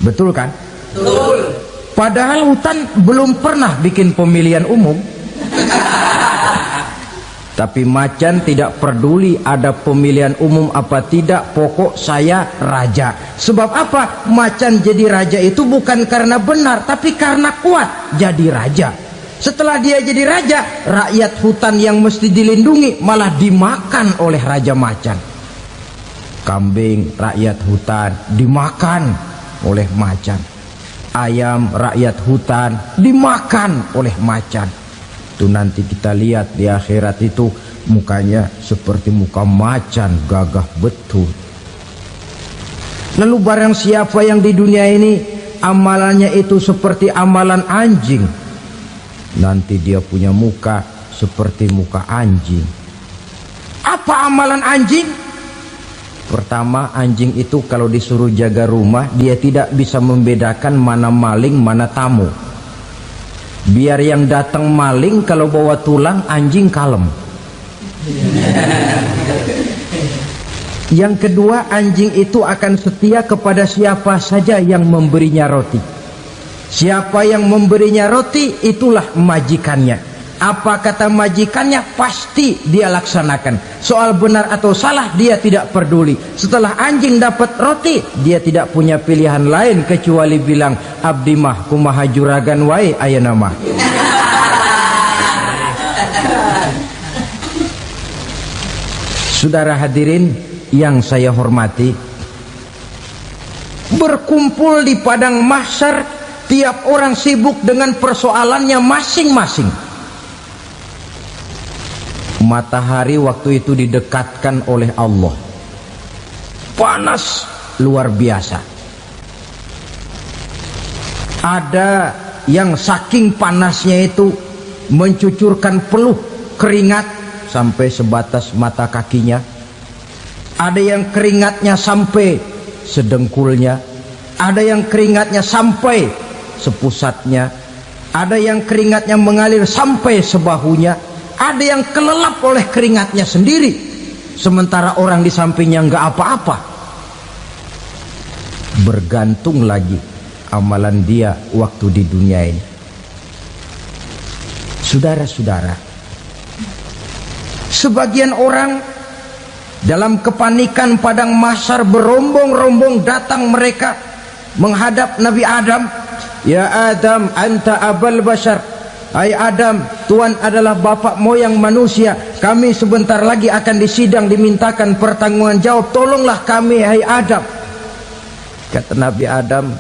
betul kan? Betul. Padahal hutan belum pernah bikin pemilihan umum. Tapi macan tidak peduli ada pemilihan umum apa tidak, pokok saya raja. Sebab apa? Macan jadi raja itu bukan karena benar, tapi karena kuat jadi raja. Setelah dia jadi raja, rakyat hutan yang mesti dilindungi malah dimakan oleh raja macan. Kambing rakyat hutan dimakan oleh macan. Ayam rakyat hutan dimakan oleh macan. Itu nanti kita lihat di akhirat itu mukanya seperti muka macan, gagah betul. Lalu barang siapa yang di dunia ini amalannya itu seperti amalan anjing, nanti dia punya muka seperti muka anjing. Apa amalan anjing? Pertama, anjing itu kalau disuruh jaga rumah, dia tidak bisa membedakan mana maling, mana tamu. Biar yang datang maling, kalau bawa tulang, anjing kalem. Yang kedua, anjing itu akan setia kepada siapa saja yang memberinya roti. Siapa yang memberinya roti, itulah majikannya. Apa kata majikannya pasti dia laksanakan. Soal benar atau salah dia tidak peduli. Setelah anjing dapat roti, dia tidak punya pilihan lain kecuali bilang, abdi mah kumaha juragan wae ayeuna mah. Saudara hadirin yang saya hormati, berkumpul di padang mahsyar, tiap orang sibuk dengan persoalannya masing-masing. Matahari waktu itu didekatkan oleh Allah, panas luar biasa. Ada yang saking panasnya itu mencucurkan peluh keringat sampai sebatas mata kakinya. Ada yang keringatnya sampai sedengkulnya, ada yang keringatnya sampai sepusatnya, ada yang keringatnya mengalir sampai sebahunya, ada yang kelelap oleh keringatnya sendiri, sementara orang di sampingnya nggak apa-apa. Bergantung lagi amalan dia waktu di dunia ini. Saudara-saudara, sebagian orang dalam kepanikan padang mahsyar berombong-rombong datang mereka menghadap Nabi Adam. Ya Adam, anta abal bashar. Hai Adam, Tuhan adalah bapak moyang manusia. Kami sebentar lagi akan disidang, dimintakan pertanggungan jawab. Tolonglah kami, hai Adam. Kata Nabi Adam,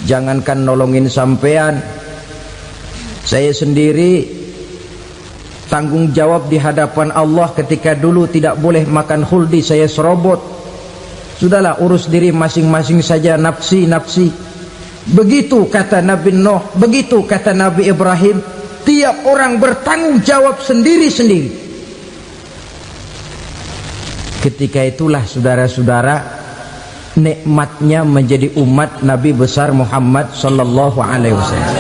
jangankan nolongin sampean, saya sendiri tanggung jawab di hadapan Allah ketika dulu tidak boleh makan khuldi, saya serobot. Sudahlah, urus diri masing-masing saja, nafsi. Begitu kata Nabi Nuh, begitu kata Nabi Ibrahim. Tiap orang bertanggung jawab sendiri-sendiri. Ketika itulah saudara-saudara, nikmatnya menjadi umat Nabi besar Muhammad sallallahu alaihi wasallam.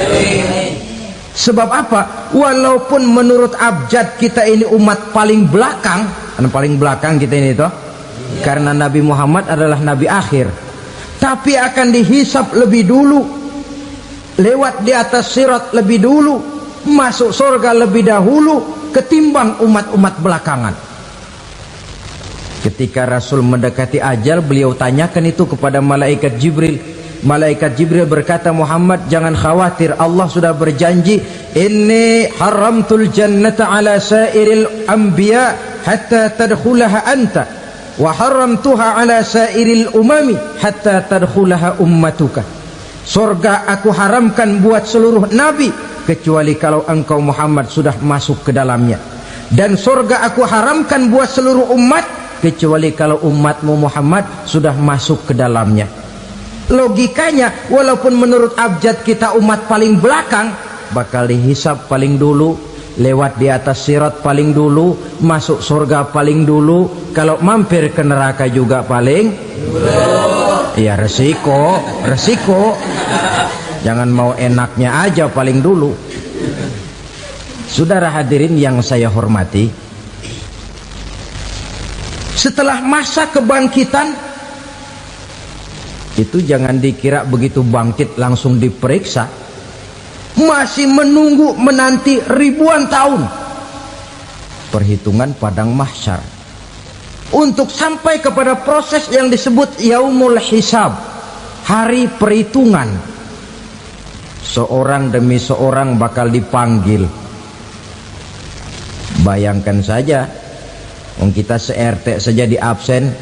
Sebab apa? Walaupun menurut abjad kita ini umat paling belakang, paling belakang kita ini toh, karena Nabi Muhammad adalah Nabi akhir, tapi akan dihisap lebih dulu, lewat di atas sirat lebih dulu, masuk surga lebih dahulu ketimbang umat-umat belakangan. Ketika Rasul mendekati ajal, beliau tanyakan itu kepada malaikat Jibril. Malaikat Jibril berkata, Muhammad jangan khawatir, Allah sudah berjanji, inni haramtul jannata ala sairil anbiya hatta tadkhulaha anta wa haramtuha ala sairil umami hatta tadkhulaha ummatuka. Surga aku haramkan buat seluruh nabi kecuali kalau engkau Muhammad sudah masuk ke dalamnya, dan surga aku haramkan buat seluruh umat kecuali kalau umatmu Muhammad sudah masuk ke dalamnya. Logikanya, walaupun menurut abjad kita umat paling belakang, bakal dihisap paling dulu, lewat di atas sirat paling dulu, masuk surga paling dulu, kalau mampir ke neraka juga paling dulu. Ya resiko. Jangan mau enaknya aja paling dulu. Saudara hadirin yang saya hormati, setelah masa kebangkitan itu jangan dikira begitu bangkit langsung diperiksa, masih menunggu menanti ribuan tahun perhitungan padang mahsyar untuk sampai kepada proses yang disebut yaumul hisab, hari perhitungan. Seorang demi seorang bakal dipanggil. Bayangkan saja, kita se-RT saja di absen,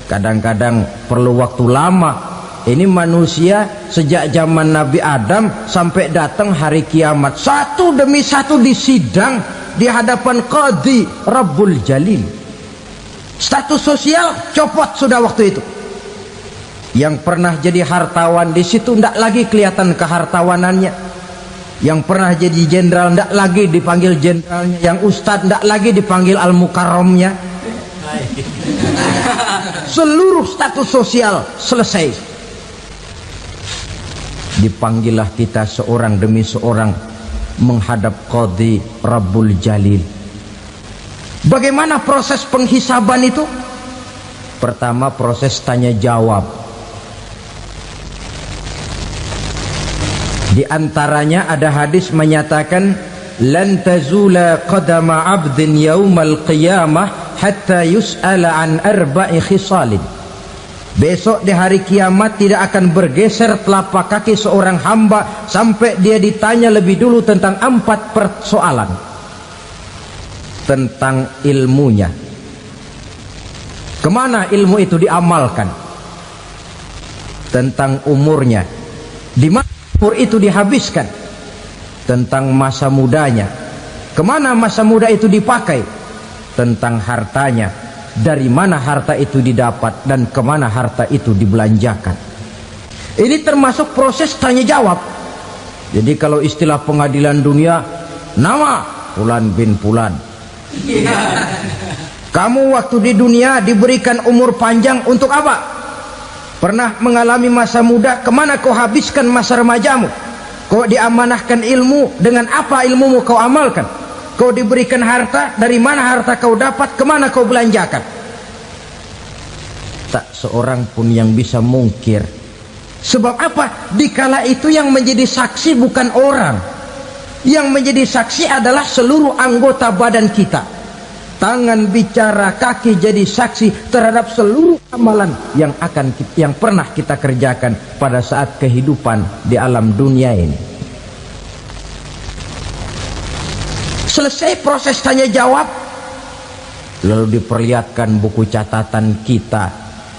kadang-kadang perlu waktu lama. Ini manusia sejak zaman Nabi Adam sampai datang hari kiamat, satu demi satu disidang di hadapan Qadhi Rabbul Jalil. Status sosial copot sudah waktu itu. Yang pernah jadi hartawan di situ tidak lagi kelihatan kehartawanannya. Yang pernah jadi jenderal tidak lagi dipanggil jenderalnya. Yang ustadz tidak lagi dipanggil al-mukarramnya. Seluruh status sosial selesai. Dipanggillah kita seorang demi seorang menghadap Qadhi Rabbul Jalil. Bagaimana proses penghisaban itu? Pertama, proses tanya jawab. Di antaranya ada hadis menyatakan, lan tazula qadama 'abdin yaumal qiyamah hatta yus'ala an arba'i khisalin. Besok di hari kiamat tidak akan bergeser telapak kaki seorang hamba sampai dia ditanya lebih dulu tentang 4 persoalan. Tentang ilmunya, kemana ilmu itu diamalkan. Tentang umurnya, di mana umur itu dihabiskan. Tentang masa mudanya, Kemana masa muda itu dipakai? Tentang hartanya, dari mana harta itu didapat dan kemana harta itu dibelanjakan. Ini termasuk proses tanya jawab. Jadi kalau istilah pengadilan dunia, nama Fulan bin Fulan. Kamu waktu di dunia diberikan umur panjang untuk apa? Pernah mengalami masa muda, kemana kau habiskan masa remajamu? Kau diamanahkan ilmu, dengan apa ilmumu kau amalkan? Kau diberikan harta, dari mana harta kau dapat, kemana kau belanjakan? Tak seorang pun yang bisa mungkir. Sebab apa? Dikala itu yang menjadi saksi bukan orang. Yang menjadi saksi adalah seluruh anggota badan kita. Tangan bicara, kaki jadi saksi terhadap seluruh amalan yang pernah kita kerjakan pada saat kehidupan di alam dunia ini. Selesai proses tanya jawab, lalu diperlihatkan buku catatan kita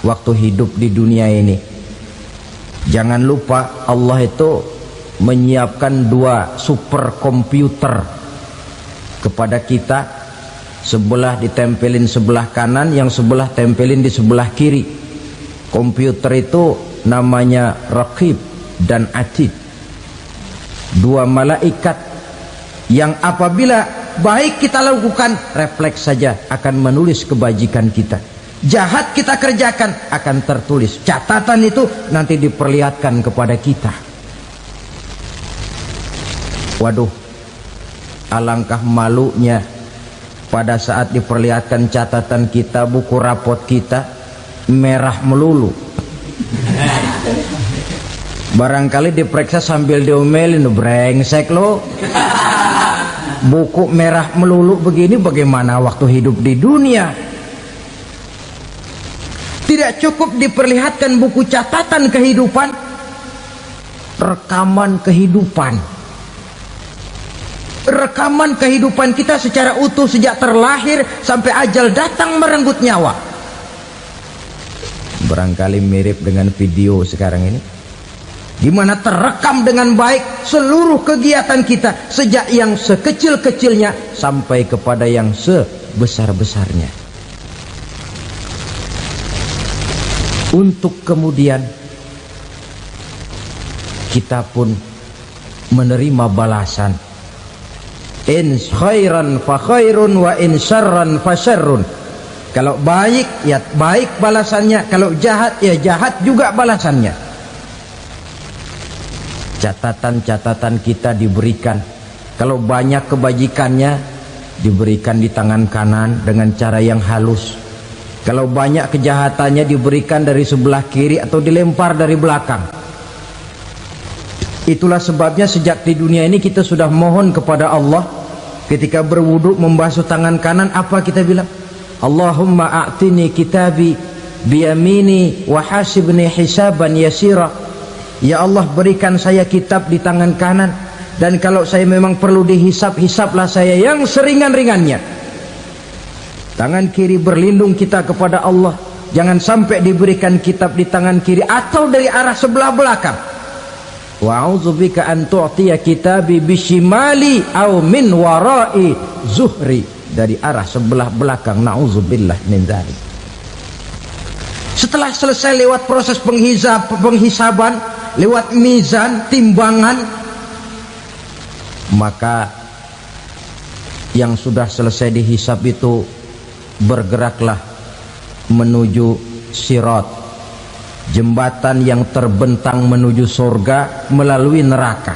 waktu hidup di dunia ini. Jangan lupa Allah itu menyiapkan 2 superkomputer kepada kita. Sebelah ditempelin sebelah kanan, yang sebelah tempelin di sebelah kiri. Komputer itu namanya Raqib dan Atid, 2 malaikat yang apabila baik kita lakukan, refleks saja akan menulis kebajikan kita. Jahat kita kerjakan, akan tertulis. Catatan itu nanti diperlihatkan kepada kita. Waduh, alangkah malunya pada saat diperlihatkan catatan kita, buku rapot kita merah melulu. Barangkali diperiksa sambil diomelin, brengsek lo. Buku merah melulu begini, bagaimana waktu hidup di dunia? Tidak cukup diperlihatkan buku catatan kehidupan, rekaman kehidupan. Rekaman kehidupan kita secara utuh sejak terlahir sampai ajal datang merenggut nyawa. Barangkali mirip dengan video sekarang ini, di mana terekam dengan baik seluruh kegiatan kita, sejak yang sekecil-kecilnya sampai kepada yang sebesar-besarnya. Untuk kemudian kita pun menerima balasan. In khairan fa khairun wa in syarran fa syarrun. Kalau baik ya baik balasannya, kalau jahat ya jahat juga balasannya. Catatan-catatan kita diberikan. Kalau banyak kebajikannya diberikan di tangan kanan dengan cara yang halus. Kalau banyak kejahatannya diberikan dari sebelah kiri atau dilempar dari belakang. Itulah sebabnya sejak di dunia ini kita sudah mohon kepada Allah. Ketika berwudu membasuh tangan kanan, apa kita bilang? Allahumma a'tini kitabi biyamini wa hasibni hisaban yasira. Ya Allah, berikan saya kitab di tangan kanan, dan kalau saya memang perlu dihisap, hisaplah saya yang seringan-ringannya. Tangan kiri berlindung kita kepada Allah, jangan sampai diberikan kitab di tangan kiri atau dari arah sebelah belakang. Wa a'udzubika an tu'tiya kitabi bishimali aw min wara'i zuhri, dari arah sebelah belakang. Na'udzubillah min dzalik. Setelah selesai lewat proses penghisaban, lewat mizan, timbangan, maka yang sudah selesai dihisab itu bergeraklah menuju sirat, jembatan yang terbentang menuju surga melalui neraka.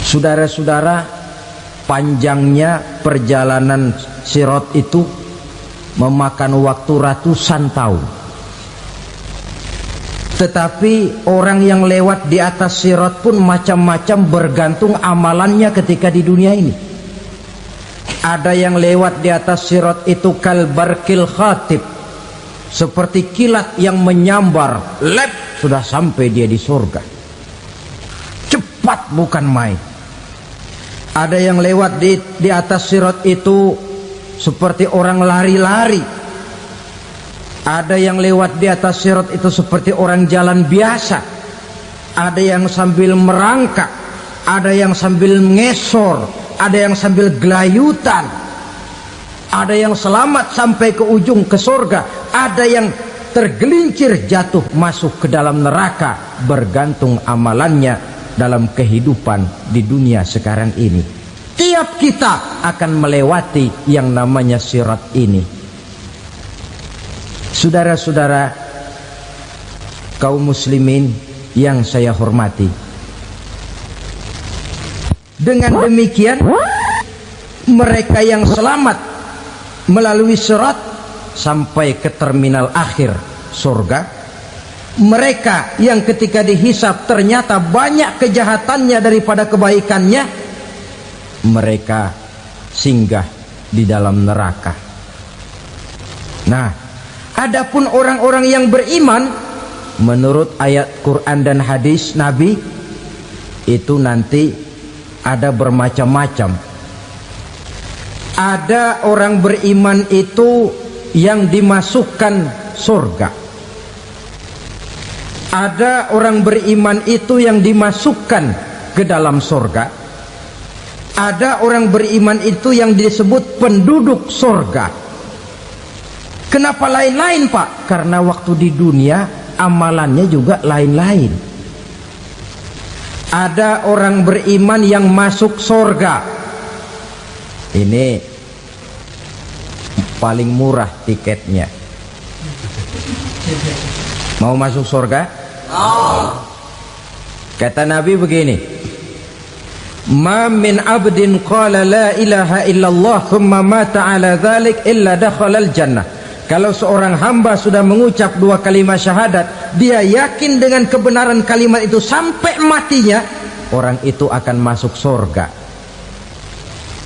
Saudara-saudara, panjangnya perjalanan sirat itu memakan waktu ratusan tahun. Tetapi orang yang lewat di atas sirat pun macam-macam, bergantung amalannya ketika di dunia ini. Ada yang lewat di atas sirat itu kal barqil khatib, seperti kilat yang menyambar, lep, sudah sampai dia di surga. Cepat bukan main. Ada yang lewat di atas sirat itu seperti orang lari-lari. Ada yang lewat di atas sirat itu seperti orang jalan biasa. Ada yang sambil merangkak. ada yang sambil ngesor, ada yang sambil gelayutan, ada yang selamat sampai ke ujung ke surga, ada yang tergelincir jatuh masuk ke dalam neraka, bergantung amalannya dalam kehidupan di dunia sekarang ini. Tiap kita akan melewati yang namanya sirat ini. Saudara-saudara kaum muslimin yang saya hormati, dengan demikian mereka yang selamat melalui sirat sampai ke terminal akhir surga, mereka yang ketika dihisab ternyata banyak kejahatannya daripada kebaikannya, mereka singgah di dalam neraka. Nah, adapun orang-orang yang beriman menurut ayat Quran dan hadis Nabi itu nanti ada bermacam-macam. Ada orang beriman itu yang dimasukkan surga. Ada orang beriman itu yang dimasukkan ke dalam surga. Ada orang beriman itu yang disebut penduduk surga. Kenapa lain-lain, Pak? Karena waktu di dunia amalannya juga lain-lain. Ada orang beriman yang masuk surga. Ini paling murah tiketnya. Mau masuk surga? Kata Nabi begini, ma min abdin qala la ilaha illallah thumma mata ala dhalik illa dakhalal jannah. Kalau seorang hamba sudah mengucap dua kalimat syahadat, dia yakin dengan kebenaran kalimat itu sampai matinya, orang itu akan masuk surga.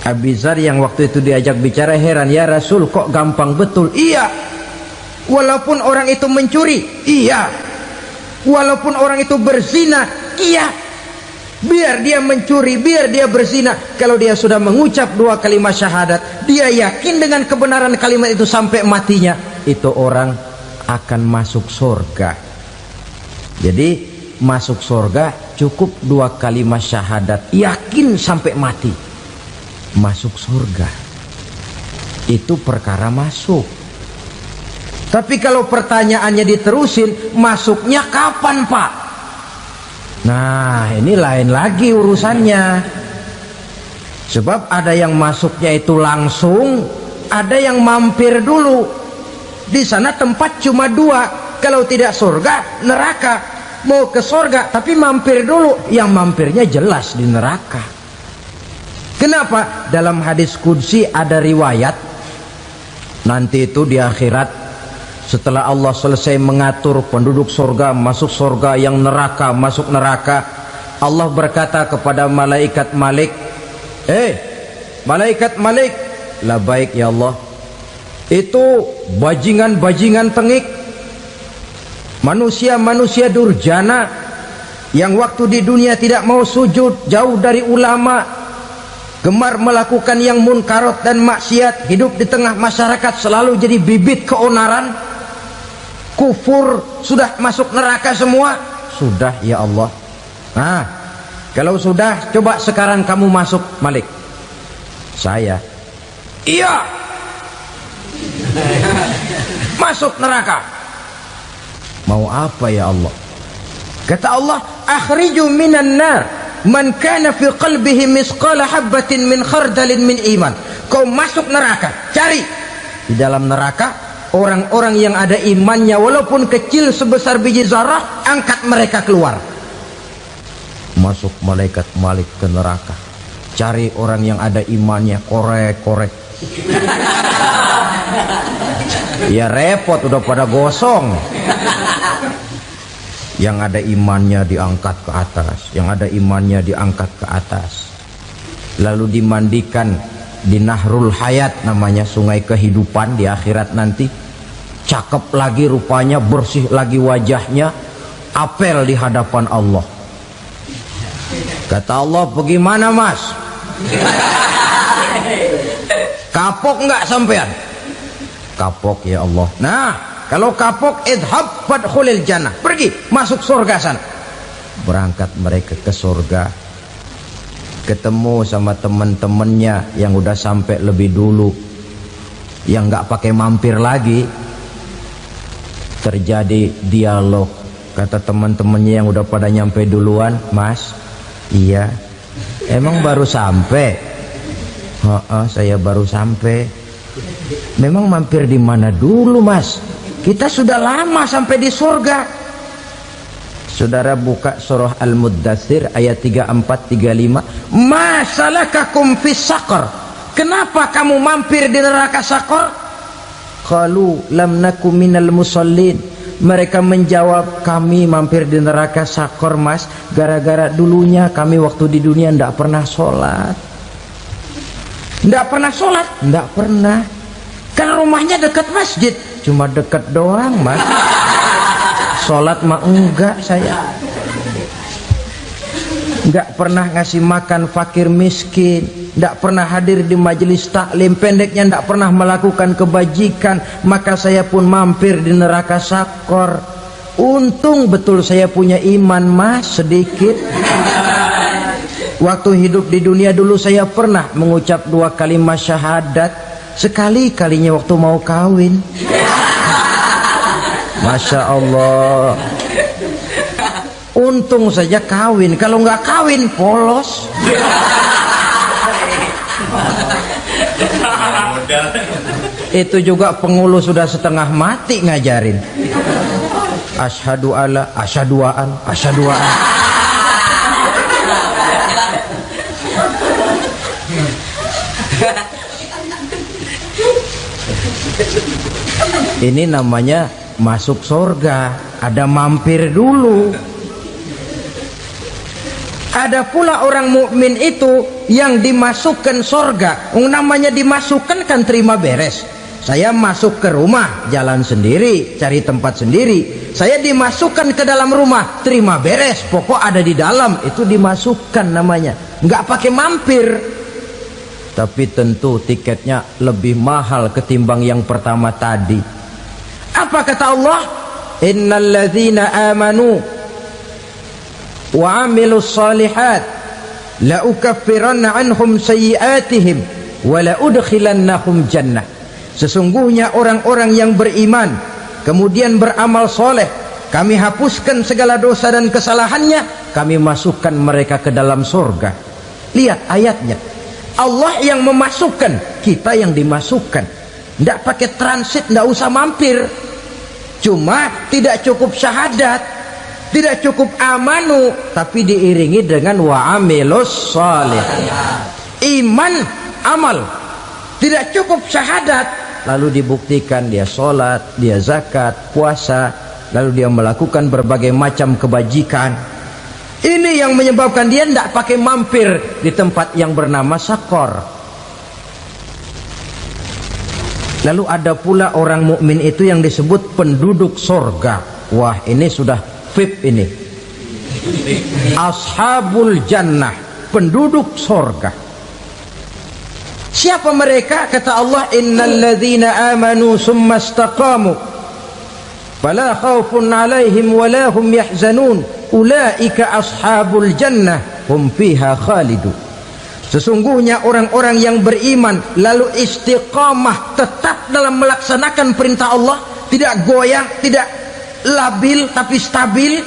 Abi Dzar yang waktu itu diajak bicara heran, ya Rasul kok gampang betul? Iya, walaupun orang itu mencuri, iya, walaupun orang itu berzina, iya, biar dia mencuri, biar dia berzina, kalau dia sudah mengucap dua kalimat syahadat, dia yakin dengan kebenaran kalimat itu sampai matinya, itu orang akan masuk surga. Jadi masuk surga cukup dua kalimat syahadat, yakin sampai mati, masuk surga. Itu perkara masuk. Tapi kalau pertanyaannya diterusin, masuknya kapan, Pak? Nah, ini lain lagi urusannya. Sebab ada yang masuknya itu langsung, ada yang mampir dulu. Di sana tempat cuma dua, kalau tidak surga, neraka. Mau ke surga tapi mampir dulu, yang mampirnya jelas di neraka. Kenapa? Dalam hadis qudsi ada riwayat, nanti itu di akhirat, setelah Allah selesai mengatur penduduk surga masuk surga, yang neraka masuk neraka, Allah berkata kepada malaikat Malik, malaikat Malik, labaik ya Allah. Itu bajingan-bajingan tengik, manusia-manusia durjana yang waktu di dunia tidak mau sujud, jauh dari ulama, gemar melakukan yang munkarat dan maksiat, hidup di tengah masyarakat selalu jadi bibit keonaran, kufur, sudah masuk neraka semua. Sudah ya Allah. Nah, kalau sudah, coba sekarang kamu masuk, Malik. Saya, iya, masuk neraka. Mau apa ya Allah? Kata Allah, akhriju minan nar man kana fi qalbihi misqala habbatin min khardalin min iman. Kau masuk neraka, cari di dalam neraka orang-orang yang ada imannya walaupun kecil sebesar biji zarah, angkat mereka keluar. Masuk malaikat Malik ke neraka, cari orang yang ada imannya, korek-korek. Ya repot, udah pada gosong. Yang ada imannya diangkat ke atas, yang ada imannya diangkat ke atas, lalu dimandikan di Nahrul Hayat, namanya sungai kehidupan di akhirat nanti. Cakep lagi rupanya, bersih lagi wajahnya, apel di hadapan Allah. Kata Allah, bagaimana mas? Kapok nggak sampean? Kapok ya Allah. Nah, kalau kapok, idhab fadkhulil jannah, pergi masuk surga sana. Berangkat mereka ke surga. ketemu sama teman-temannya yang udah sampai lebih dulu, yang nggak pakai mampir lagi. Terjadi dialog. Kata teman-temannya yang udah pada nyampe duluan, "Mas, iya, emang baru sampai?" Saya baru sampai." "Memang mampir di mana dulu, Mas? Kita sudah lama sampai di surga." Saudara buka surah Al-Muddatsir ayat 34-35. "Ma salakakum fis saqar?" Kenapa kamu mampir di neraka Saqar? Qalu lam naku minal musallin. Mereka menjawab, kami mampir di neraka Saqar, Mas, gara-gara dulunya kami waktu di dunia tidak pernah sholat. Tidak pernah sholat? Tidak pernah. Kan rumahnya dekat masjid. Cuma dekat doang, Mas. Sholat mah enggak saya. Enggak pernah ngasih makan fakir miskin, enggak pernah hadir di majelis taklim, pendeknya enggak pernah melakukan kebajikan, maka saya pun mampir di neraka Saqar. Untung betul saya punya iman, Mas, sedikit. Waktu hidup di dunia dulu saya pernah mengucap 2 kalimat syahadat, sekali-kalinya waktu mau kawin. Masya Allah. Untung saja kawin, kalau nggak kawin polos. Itu juga pengulu sudah setengah mati ngajarin. Asyhadu alla, asyaduaan, asyaduaan. Ini namanya masuk surga, ada mampir dulu. Ada pula orang mukmin itu yang dimasukkan surga. Namanya dimasukkan kan terima beres. Saya masuk ke rumah, jalan sendiri, cari tempat sendiri. Saya dimasukkan ke dalam rumah, terima beres, pokok ada di dalam, itu dimasukkan namanya. Nggak pakai mampir. Tapi tentu tiketnya lebih mahal ketimbang yang pertama tadi. Apa kata Allah? Innal ladzina amanu wa amilus salihat la ukaffiranna anhum sayyi'atihim wa la udkhilannahum jannah. Sesungguhnya orang-orang yang beriman kemudian beramal soleh, kami hapuskan segala dosa dan kesalahannya, kami masukkan mereka ke dalam surga. Lihat ayatnya, Allah yang memasukkan, kita yang dimasukkan. Tidak pakai transit, tidak usah mampir. Cuma tidak cukup syahadat, tidak cukup amanu, tapi diiringi dengan wa'amilus salih. Iman, amal. Tidak cukup syahadat, lalu dibuktikan dia sholat, dia zakat, puasa, lalu dia melakukan berbagai macam kebajikan. Ini yang menyebabkan dia tidak pakai mampir di tempat yang bernama Saqar. Lalu ada pula orang mukmin itu yang disebut penduduk sorga. Wah, ini sudah VIP ini. Ashabul jannah, penduduk sorga. Siapa mereka? Kata Allah, innal ladzina amanu summa istaqamu fala khaufun alaihim wala hum yahzanun ulaika ashabul jannah hum fiha khalidun. Sesungguhnya orang-orang yang beriman lalu istiqamah, tetap dalam melaksanakan perintah Allah, tidak goyang, tidak labil tapi stabil,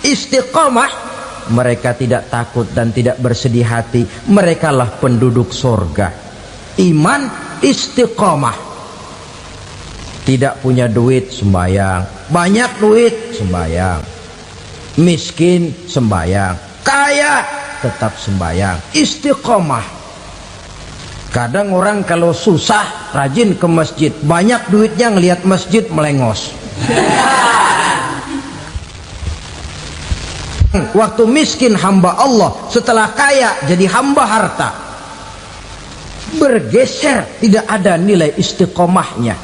istiqamah, mereka tidak takut dan tidak bersedih hati. Merekalah penduduk surga. Iman, istiqamah. Tidak punya duit, sembahyang. Banyak duit, sembahyang. Miskin, sembahyang. Kaya, tetap sembahyang. Istiqomah. Kadang orang kalau susah rajin ke masjid, banyak duitnya ngelihat masjid melengos. Waktu miskin hamba Allah, setelah kaya jadi hamba harta. Bergeser, tidak ada nilai istiqomahnya.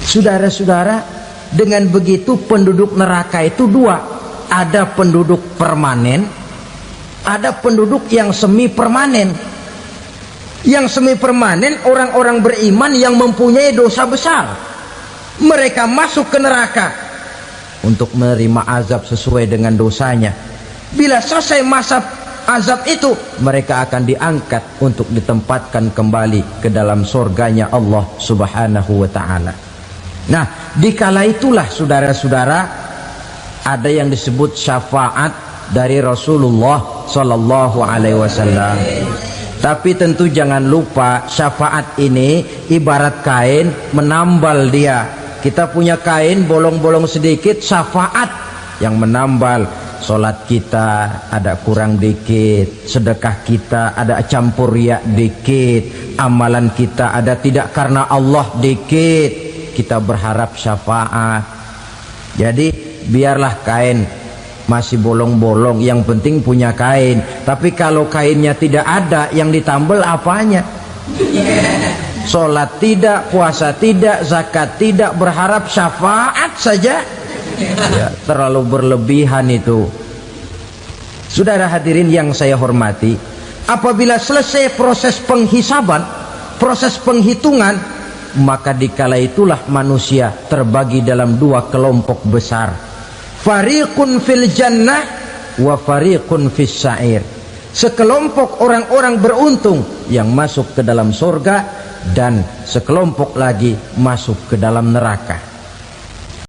Saudara-saudara, dengan begitu penduduk neraka itu dua. Ada penduduk permanen, ada penduduk yang semi permanen. Yang semi permanen orang-orang beriman yang mempunyai dosa besar. Mereka masuk ke neraka untuk menerima azab sesuai dengan dosanya. Bila selesai masa azab itu, mereka akan diangkat untuk ditempatkan kembali ke dalam surganya Allah Subhanahu wa ta'ala. Nah, dikala itulah saudara-saudara, ada yang disebut syafaat dari Rasulullah Sallallahu Alaihi Wasallam. Tapi tentu jangan lupa, syafaat ini ibarat kain menambal dia. Kita punya kain bolong-bolong sedikit, syafaat yang menambal. Solat kita ada kurang dikit, sedekah kita ada campur riak dikit, amalan kita ada tidak karena Allah dikit, kita berharap syafaat. Jadi biarlah kain masih bolong-bolong, yang penting punya kain. Tapi kalau kainnya tidak ada, yang ditambal apanya? Solat tidak, puasa tidak, zakat tidak, berharap syafaat saja. Ya, terlalu berlebihan itu. Saudara hadirin yang saya hormati, apabila selesai proses penghisaban, proses penghitungan, maka dikala itulah manusia terbagi dalam dua kelompok besar. Fariqun fil jannah wa fariqun fis sa'ir. Sekelompok orang-orang beruntung yang masuk ke dalam surga, dan sekelompok lagi masuk ke dalam neraka.